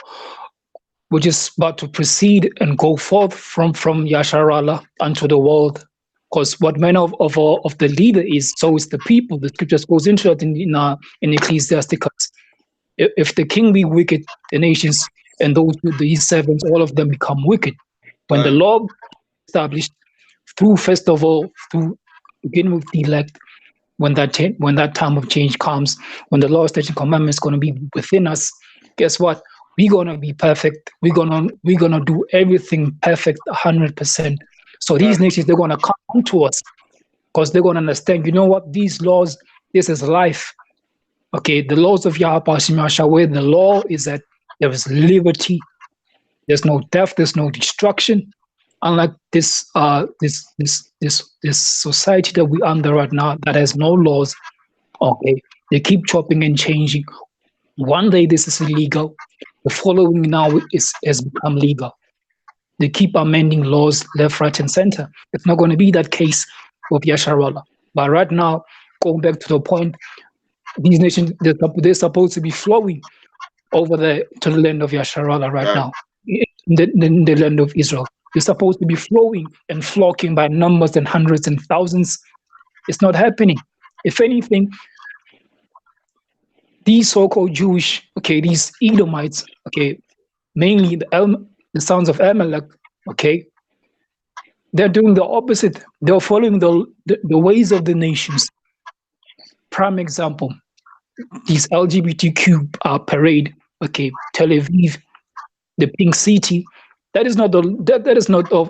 which is about to proceed and go forth from Yasharallah unto the world. Because what manner of the leader is, so is the people. The scriptures goes into it in Ecclesiasticus. If the king be wicked, the nations and these servants, all of them become wicked. When the Done. law established through, first of all, through beginning with the elect, when that time of change comes, when the law, statute, and commandments is going to be within us, guess what? We're gonna be perfect. We're gonna do everything perfect, 100%. So these Done. nations, they're gonna come to us because they're gonna understand. You know what? These laws, this is life. Okay, the laws of Yahweh where the law is that there is liberty. There's no death. There's no destruction. Unlike this society that we're under right now that has no laws. Okay, they keep chopping and changing. One day this is illegal, the following now has become legal. They keep amending laws left, right, and center. It's not going to be that case with Yasharallah. But right now, going back to the point, these nations, they're supposed to be flowing over there to the land of Yasharallah right Done. now, in the land of Israel. They're supposed to be flowing and flocking by numbers and hundreds and thousands. It's not happening. If anything, these so-called Jewish, okay, these Edomites, okay, mainly the sons of Amalek, okay, they're doing the opposite. They're following the ways of the nations. Prime example, these LGBTQ parade, okay, Tel Aviv, the Pink City. That is not that is not of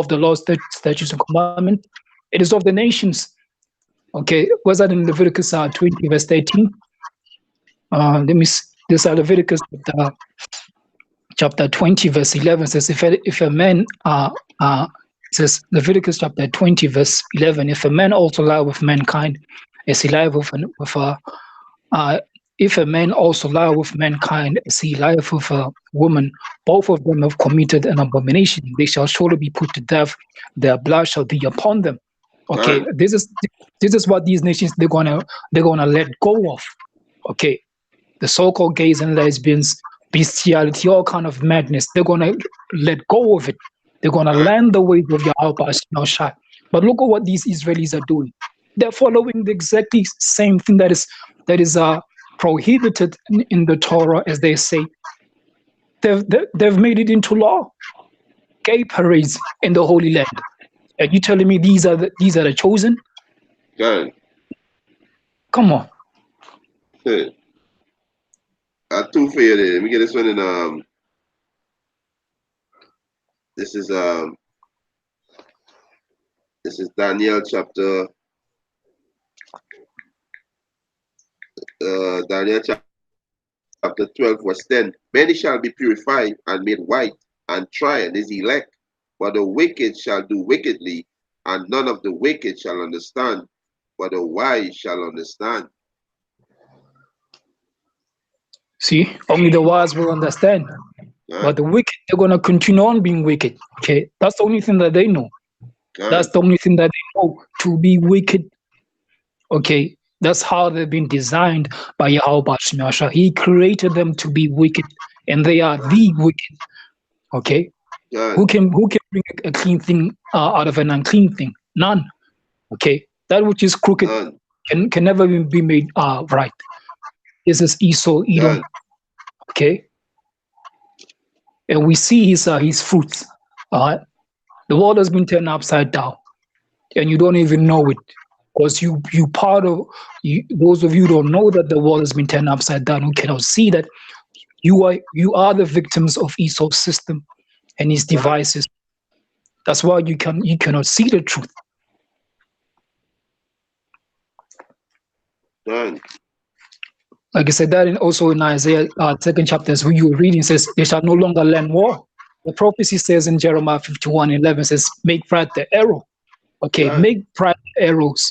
the law, statutes, and commandment. It is of the nations. Okay, was that in Leviticus 20 verse 13? This Leviticus chapter 20 verse 11 says, if a man says, Leviticus chapter 20 verse 11, if a man also lie with mankind as he lie with if a man also lie with mankind as he lie with a woman, both of them have committed an abomination. They shall surely be put to death. Their blood shall be upon them. Okay, Done. this is what these nations they're gonna let go of. Okay, the so-called gays and lesbians, bestiality, all kind of madness, they're gonna let go of it. They're gonna Done. learn the ways of Yahweh Shai. But look at what these Israelis are doing. They're following the exactly same thing that is prohibited in the Torah, as they say. They've made it into law. Gay parades in the Holy Land. Are you telling me these are the chosen? Done. Come on. Two for you there. Let me get this one in this is Daniel chapter Daniel chapter 12 verse 10. Many shall be purified and made white and tried is elect, but the wicked shall do wickedly, and none of the wicked shall understand, but the wise shall understand. See, only the wise will understand. But the wicked, they're going to continue on being wicked. Okay, that's the only thing that they know. That's the only thing that they know, to be wicked. Okay, that's how they've been designed by Yahweh Shemashah. He created them to be wicked, and they are the wicked. Okay, who can bring a clean thing out of an unclean thing? None. Okay, that which is crooked can never be made right. This is Esau, Edom. Okay, and we see his fruits. The world has been turned upside down, and you don't even know it, because those of you who don't know that the world has been turned upside down, who cannot see that you are the victims of Esau's system and his devices. That's why you cannot see the truth. Like I said, that also in Isaiah 2nd chapter, as you were reading, says they shall no longer learn war. The prophecy says in Jeremiah 51:11 says, make pride the arrow. Okay, make pride the arrows.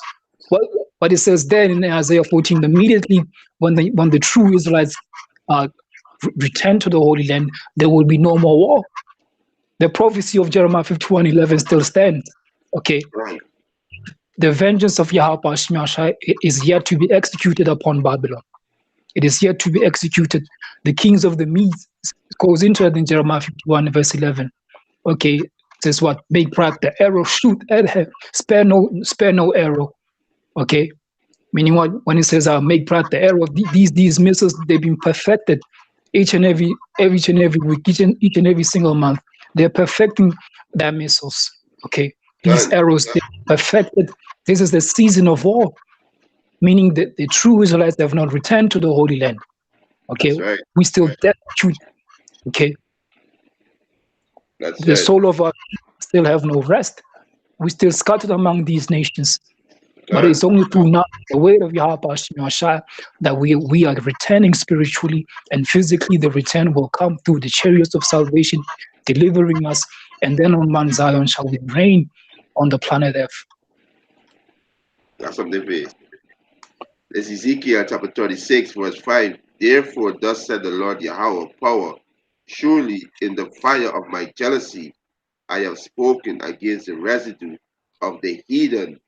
But it says then in Isaiah 14, immediately when the true Israelites uh, return to the Holy Land, there will be no more war. The prophecy of Jeremiah 51:11 still stands. Okay, Right. the vengeance of Yahweh is yet to be executed upon Babylon. It is yet to be executed. The kings of the Medes goes into it in Jeremiah 51 verse 11. Okay, it says what? Make bright the arrow, shoot at her, spare no arrow. Okay, meaning what? When it says make bright the arrow, these missiles, they've been perfected each and every week, each and every single month. They're perfecting their missiles. Okay, these Done. arrows, they're perfected. This is the season of war, meaning that the true Israelites have not returned to the Holy Land. Okay, That's right. we still destitute. Okay, That's the it. soul of our still have no rest. We still scattered among these nations. But Done. it's only through now the weight of Yahweh that we are returning spiritually and physically. The return will come through the chariots of salvation, delivering us, and then on Mount Zion shall we reign on the planet Earth. That's something big. This is Ezekiel chapter 36, verse 5. Therefore, thus said the Lord Yahweh, power. Surely in the fire of my jealousy I have spoken against the residue of the heathen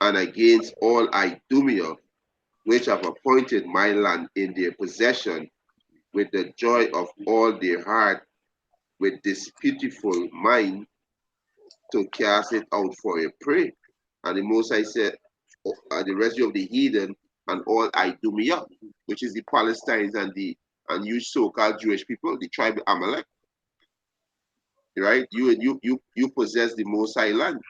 and against all Idumea, which have appointed my land in their possession with the joy of all their heart, with this pitiful mind to cast it out for a prey. And the Most High said, the residue of the heathen and all Idumea, which is the Palestinians and you so-called Jewish people, the tribe of Amalek, right? You possess the Most High land,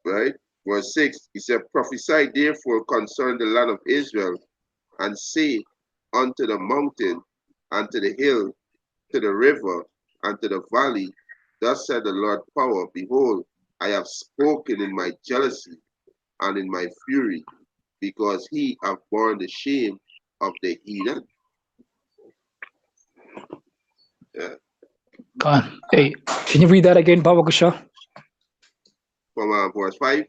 right? Verse 6, he said, prophesy therefore concerning the land of Israel, and say unto the mountain, and to the hill, to the river, and to the valley, thus said the Lord power, behold, I have spoken in my jealousy and in my fury, because he have borne the shame of the heathen. Yeah. Hey, can you read that again, Baba Kusha? From verse 5.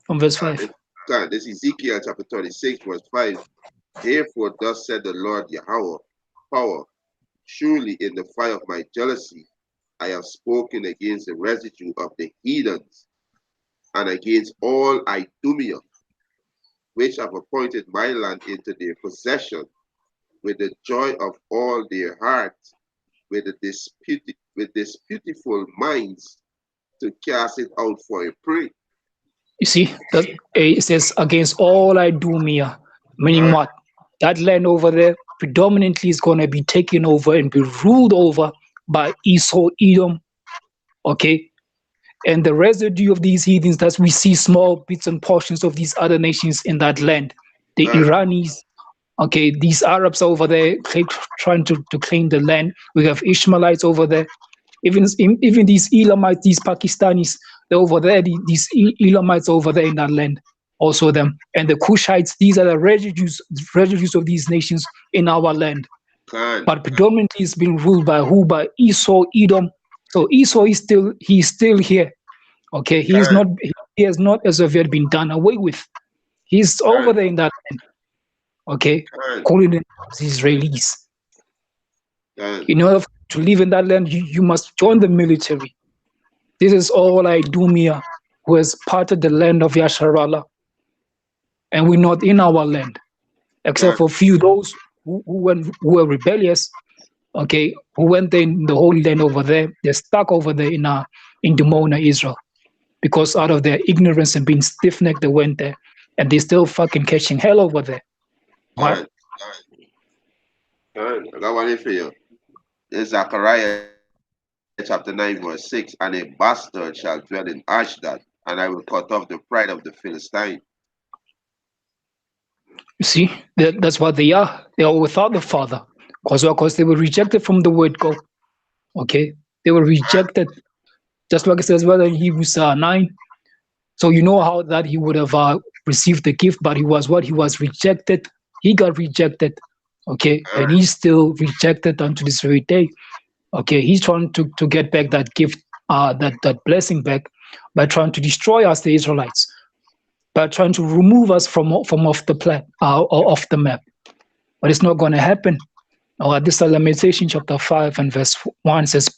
From verse 5. This is Ezekiel chapter 36, verse 5. Therefore, thus said the Lord Yahweh, power, surely in the fire of my jealousy I have spoken against the residue of the heathens and against all Idumea, which have appointed my land into their possession with the joy of all their hearts, with this pitiful minds to cast it out for a prey. You see, that it says against all Idumea, meaning what? That land over there predominantly is going to be taken over and be ruled over by Esau, Edom, okay? And the residue of these heathens, that we see small bits and portions of these other nations in that land, the Iranis, okay, these Arabs over there trying to claim the land. We have Ishmaelites over there. Even these Elamites, these Pakistanis, they're over there, these Elamites over there in that land, also them. And the Kushites, these are the residues of these nations in our land. But predominantly it's been ruled by who? By Esau, Edom. So Esau is still here. Okay, he has not as of yet been done away with. He's over there in that land. Okay, calling them Israelis. In order to live in that land, you must join the military. This is all Idumea, who has parted the land of Yasharallah. And we're not in our land, except for a few those who were rebellious, okay, who went in the Holy Land over there. They're stuck over there in Dimona, Israel, because out of their ignorance and being stiff-necked, they went there, and they're still fucking catching hell over there. Why? I got one for you. It's Zechariah chapter 9, verse 6, and a bastard shall dwell in Ashdod, and I will cut off the pride of the Philistine. You see, that's what they are. They are without the Father, because they were rejected from the word go. Okay, they were rejected, just like it says well in Hebrews 9. So you know how that he would have received the gift, but he was rejected. He got rejected. Okay, and he's still rejected unto this very day. Okay, he's trying to get back that gift, that blessing back, by trying to destroy us, the Israelites. by trying to remove us from off the plan or off the map. But it's not going to happen. This is Lamentation chapter 5 and verse 1 says,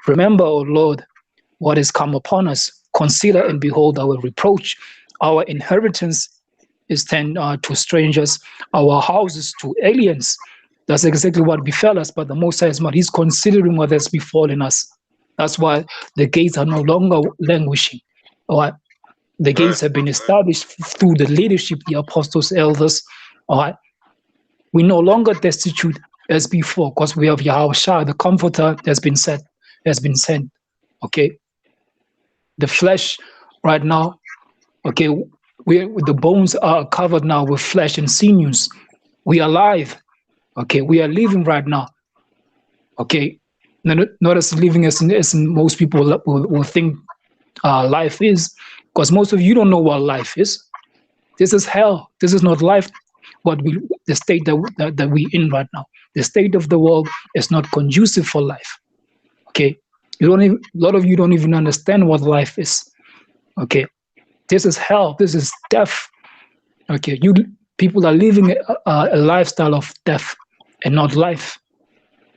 "Remember, O Lord, what has come upon us. Consider and behold our reproach. Our inheritance is to strangers, our houses to aliens." That's exactly what befell us, but the Most High is not. He's considering what has befallen us. That's why the gates are no longer languishing. All right. The gates have been established through the leadership, the apostles, elders. All right. We're no longer destitute as before because we have Yahweh Shah, the Comforter has been sent. Okay. The flesh right now, okay, the bones are covered now with flesh and sinews. We are alive. Okay, we are living right now. Okay, not as living as most people will think life is, because most of you don't know what life is. This is hell. This is not life. The state that we're in right now, the state of the world is not conducive for life. Okay, a lot of you don't even understand what life is. Okay, this is hell. This is death. Okay, people are living a lifestyle of death and not life.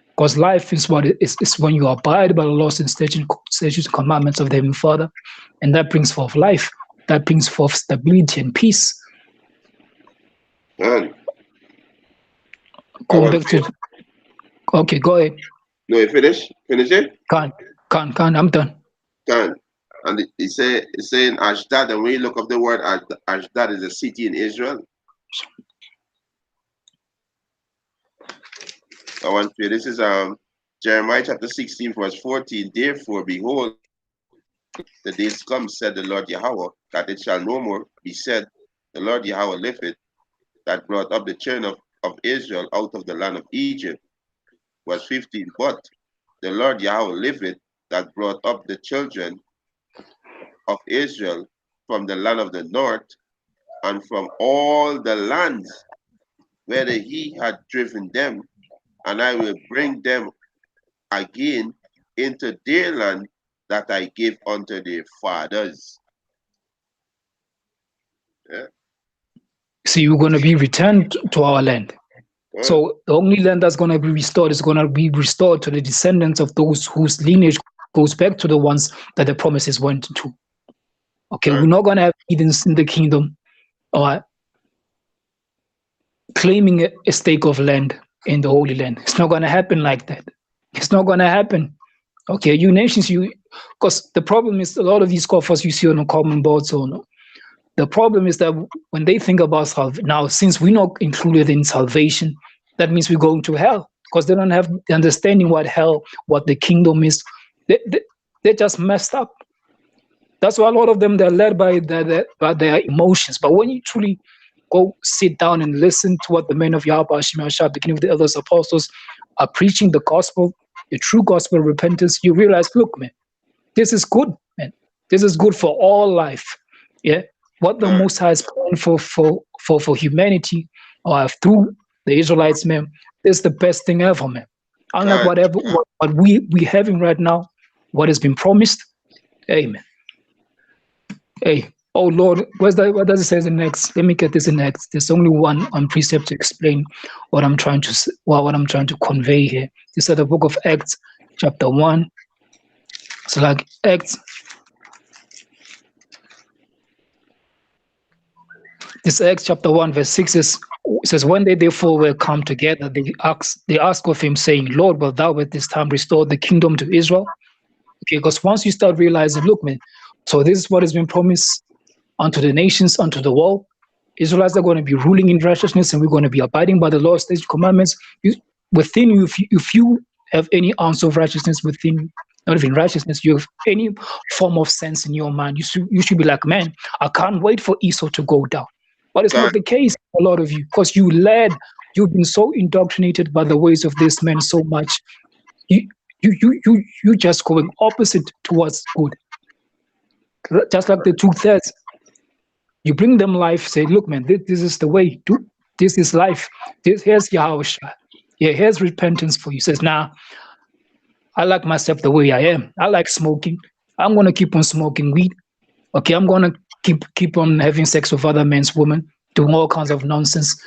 Because life is what it is when you abide by the laws and statutes and commandments of the Heavenly Father, and that brings forth life. That brings forth stability and peace. Man. Going back to, okay, go ahead. No, you finish? Finish it? Can, I'm done. Can. And it's saying Ashdod, and when you look up the word Ashdod is a city in Israel. I want to. This is Jeremiah chapter 16, verse 14. Therefore, behold, the days come, said the Lord Yahweh, that it shall no more be said, the Lord Yahweh liveth, that brought up the children of Israel out of the land of Egypt. Verse 15. But the Lord Yahweh liveth, that brought up the children of Israel from the land of the north, and from all the lands whither he had driven them, and I will bring them again into their land that I gave unto their fathers. Yeah. See, we're going to be returned to our land. Yeah. So the only land that's going to be restored is going to be restored to the descendants of those whose lineage goes back to the ones that the promises went to. Okay, we're not going to have heathens in the kingdom claiming a stake of land in the Holy Land. It's not going to happen like that. It's not going to happen. Okay, you nations, because the problem is a lot of these scoffers you see on the common board. So the problem is that when they think about now, since we're not included in salvation, that means we're going to hell, because they don't have the understanding what hell, what the kingdom is. They're just messed up. That's why a lot of them, they're led by their emotions. But when you truly go sit down and listen to what the men of Yahweh, beginning with the elders, apostles, are preaching the gospel, the true gospel of repentance, you realize, look, man, this is good, man. This is good for all life. Yeah. What the Most High has planned for humanity, through the Israelites, man, this is the best thing ever, man. Unlike what we having right now, what has been promised. Amen. Hey, oh Lord, what does it say in next? Let me get this in next. There's only one precept to explain what I'm trying to convey here. This is the book of Acts, chapter 1. So like Acts. This Acts chapter 1, verse 6 says, when they therefore were come together, they asked of him, saying, Lord, wilt thou at this time restore the kingdom to Israel? Okay, because once you start realizing, look, man, so this is what has been promised unto the nations, unto the world. Israelites are going to be ruling in righteousness, and we're going to be abiding by the law, statutes, commandments. Within you, if you have any ounce of righteousness within, not even righteousness, you have any form of sense in your mind, you should be like, man, I can't wait for Esau to go down. But it's not the case for a lot of you, because you've been so indoctrinated by the ways of this man so much. You just going opposite towards good. Just like the 2/3. You bring them life, say, look, man, this is the way. This is life. Here's Yahweh. Yeah, here's repentance for you. Says, nah, I like myself the way I am. I like smoking. I'm going to keep on smoking weed. Okay, I'm going to keep on having sex with other men's women, doing all kinds of nonsense.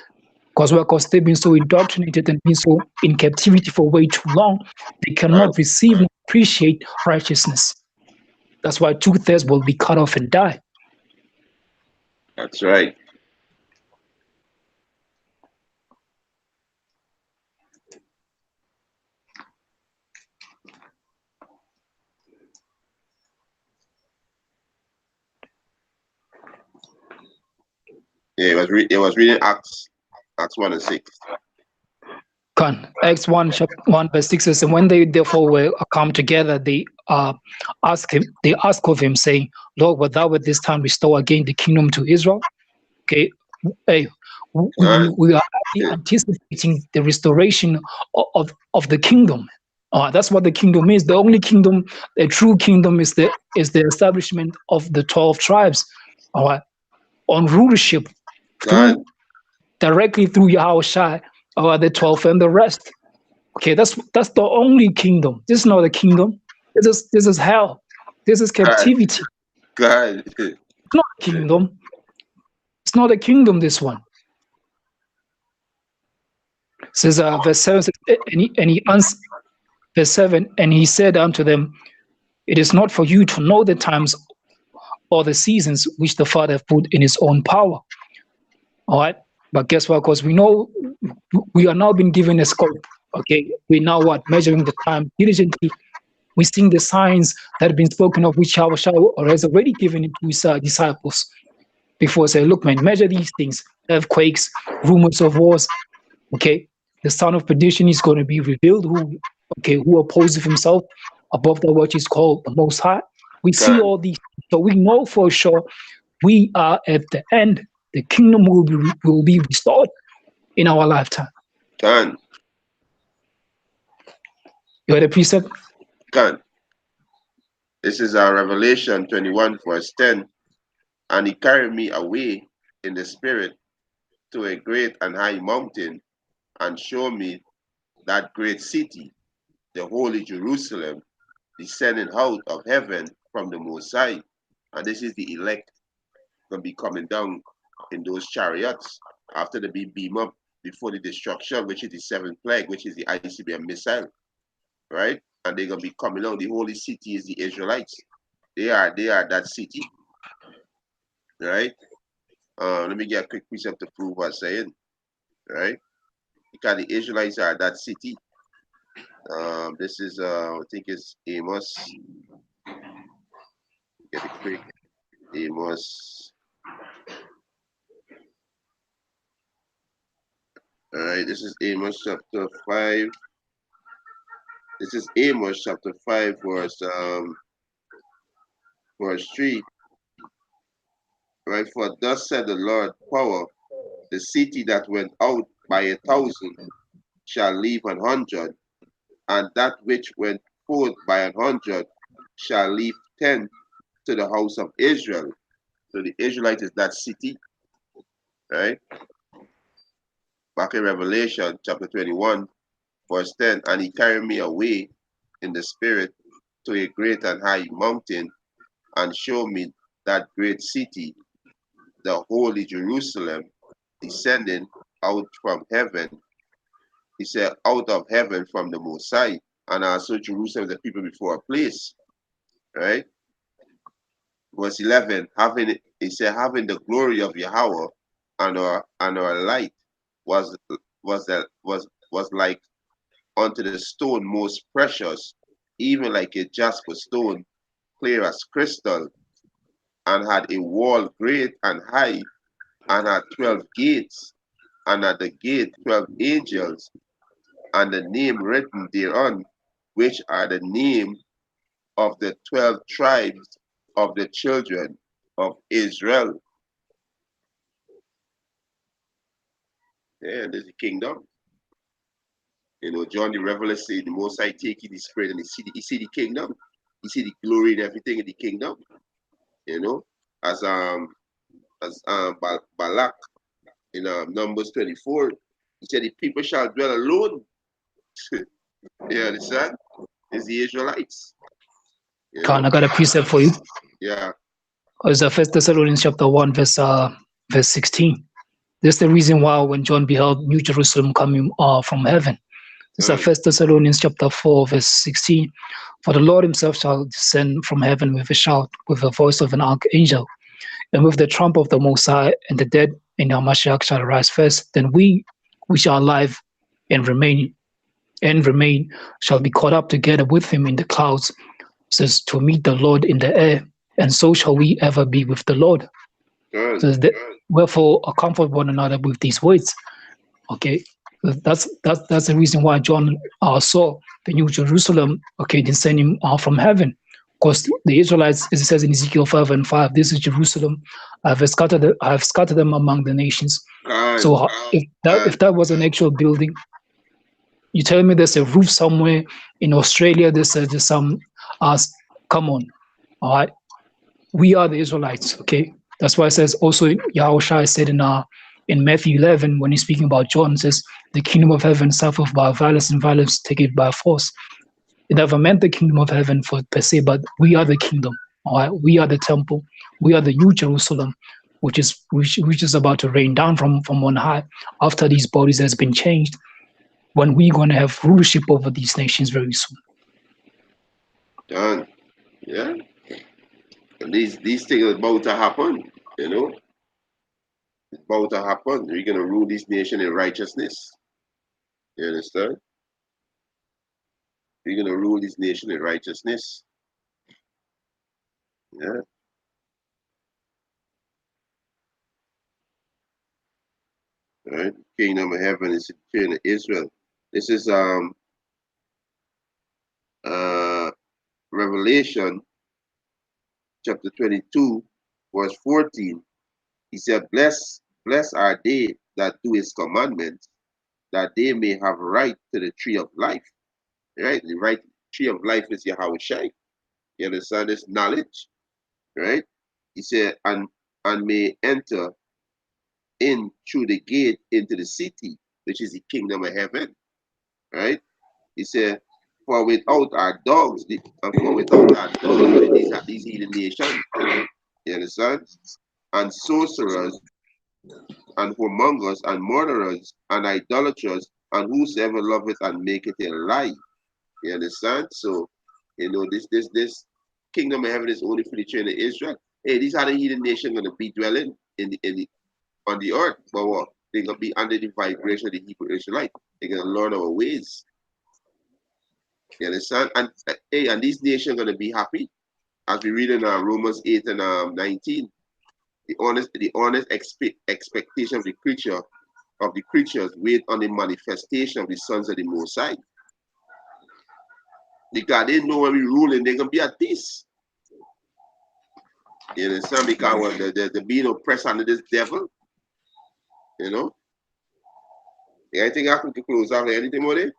Because they've been so indoctrinated and been so in captivity for way too long, they Right. cannot receive and appreciate righteousness. That's why 2/3 will be cut off and die. That's right. Yeah, it was reading Acts 1 and 6. Acts 1 verse 6 says, and when they therefore were come together, they ask of him, saying, Lord, wilt thou at this time restore again the kingdom to Israel? Okay, hey, we are anticipating the restoration of the kingdom. That's what the kingdom is. The only kingdom, the true kingdom, is the establishment of the 12 tribes. All right, on rulership God, directly through Yahushua, the 12 and the rest. Okay, that's the only kingdom. This is not a kingdom. This is hell. This is God, captivity. God. It's not a kingdom. It's not a kingdom. This one. It says verse 7, and he answered, verse 7, and he said unto them, it is not for you to know the times or the seasons which the Father hath put in his own power. All right, but guess what? Because we know we are now being given a scope. Okay, we now measuring the time diligently. We seeing the signs that have been spoken of, which Yahushua has already given it to his disciples before. Say, look, man, measure these things: earthquakes, rumors of wars. Okay, the son of perdition is going to be revealed. Who opposes himself above that which is called the Most High. We see God, all these, so we know for sure we are at the end. The kingdom will be restored in our lifetime. God, You heard the precept? God. This is our Revelation 21, verse 10. And he carried me away in the spirit to a great and high mountain and showed me that great city, the holy Jerusalem, descending out of heaven from the Most High. And this is the elect going to be coming down in those chariots after they be beamed up before the destruction, which is the seventh plague, which is the ICBM missile, right? And they're going to be coming down. The holy city is the Israelites. They are that city, right? Let me get a quick precept to prove what I'm saying, right? Because the Israelites are that city. This is, I think it's Amos. Get it quick. Amos. All right, this is Amos chapter 5. This is Amos chapter 5, verse 3. Right, for thus said the Lord power, the city that went out by 1,000 shall leave 100, and that which went forth by 100 shall leave 10 to the house of Israel. So the Israelite is that city, right? Back in Revelation chapter 21, verse 10, and he carried me away in the spirit to a great and high mountain and showed me that great city, the holy Jerusalem, descending out from heaven. He said, out of heaven from the Most High. And also Jerusalem, the people before a place, right? Verse 11, he said, having the glory of Yahweh and our light was like unto the stone most precious, even like a jasper stone, clear as crystal, and had a wall great and high, and had 12 gates, and at the gate 12 angels, and the name written thereon, which are the name of the 12 tribes of the children of Israel. Yeah, there's the kingdom. You know, John the Revealer said, the Most High take it, the spirit, and he see the kingdom. He see the glory and everything in the kingdom. You know, as Balak in Numbers 24, he said, the people shall dwell alone. You understand? It's the Israelites. You Khan, know? I got a precept for you. Yeah. It's First Thessalonians chapter 1, verse 16. That's the reason why when John beheld New Jerusalem coming from heaven. It's First Thessalonians chapter 4, verse 16. For the Lord himself shall descend from heaven with a shout, with the voice of an archangel, and with the trump of the Most High, and the dead in our Mashiach shall rise first. Then we shall live and remain shall be caught up together with him in the clouds, says, to meet the Lord in the air, and so shall we ever be with the Lord. Says that, wherefore comfort one another with these words. Okay, that's the reason why John saw the New Jerusalem, okay, descending from heaven. Because the Israelites, as it says in Ezekiel 5:5, this is Jerusalem. I have scattered them among the nations. So if that was an actual building, you tell me there's a roof somewhere in Australia, there's some come on, all right. We are the Israelites, okay? That's why it says also Yahushua said in Matthew 11, when he's speaking about John, says, the kingdom of heaven suffereth by violence, and violence take it by force. It never meant the kingdom of heaven per se, but we are the kingdom, all right? We are the temple. We are the New Jerusalem, which is about to rain down from on high after these bodies has been changed, when we're going to have rulership over these nations very soon. Done. Yeah. And these things are about to happen, you know. It's about to happen. We're going to rule this nation in righteousness. You understand? We're going to rule this nation in righteousness. Yeah. Right? Kingdom of heaven is in Israel. This is Revelation chapter 22, verse 14. He said, Blessed are they that do his commandments, that they may have right to the tree of life. Right? The right tree of life is Yahweh Shai. You understand this knowledge? Right? He said, and may enter in through the gate into the city, which is the kingdom of heaven. Right? He said, for without our dogs, these heathen nations, you understand? And sorcerers, and whoremongers, and murderers, and idolaters, and whosoever loveth and maketh a lie. You understand? So, you know, this kingdom of heaven is only for the children of Israel. Hey, these other heathen nations going to be dwelling on the earth, but what? They're going to be under the vibration of the Hebrew Israelite. They're going to learn our ways. You understand? And and these nations are going to be happy, as we read in Romans 8 and 19. The honest expectation of the creatures wait on the manifestation of the sons of the Most High. Because they know when we ruling, they're gonna be at peace. You understand? Because they're being oppressed under this devil. You know? Yeah, I think I can close out. Anything more there?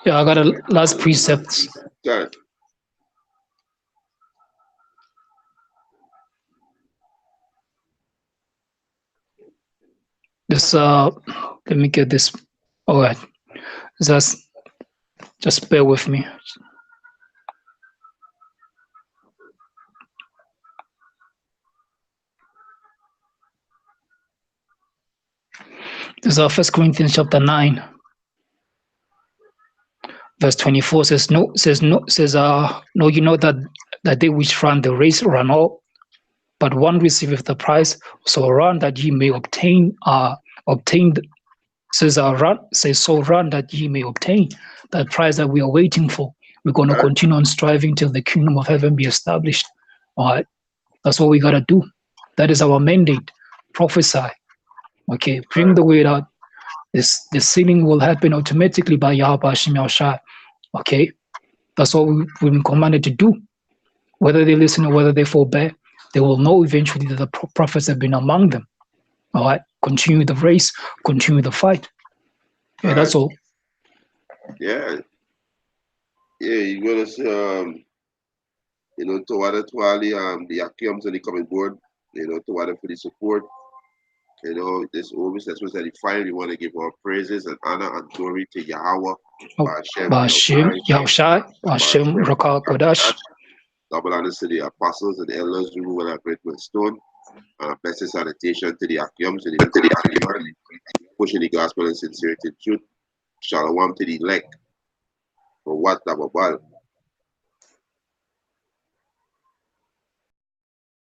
Yeah, I got a last precept. Good. This let me get this. All right. Just bear with me. This is 1 Corinthians chapter 9, verse 24 says, no, you know that they which run the race run all, but one receiveth the prize. So run that ye may obtain so run that ye may obtain that prize that we are waiting for. We're going to continue on striving till the kingdom of heaven be established. All right. That's what we got to do. That is our mandate. Prophesy. Okay. Bring the word out. The sealing will happen automatically by Yahweh Hashem Yahushua. Okay. That's what we've been commanded to do. Whether they listen or whether they forbear, they will know eventually that the prophets have been among them. All right. Continue the race. Continue the fight. Yeah, that's all. Yeah. Yeah, you're gonna see you know, Tawada Twali, the Akiams on the coming board, you know, Tawada for the support. You know, this always that's what's edifying. We want to give our praises and honor and glory to Yahweh. Ba'ashem Yahushai, Ba'ashem Rakah Kodash. Double honors to the apostles and elders who will have written with stone. Blessed salutation to the Achiums and the Polyman, pushing the gospel in sincerity and truth. Shalom to the elect for what Dababal.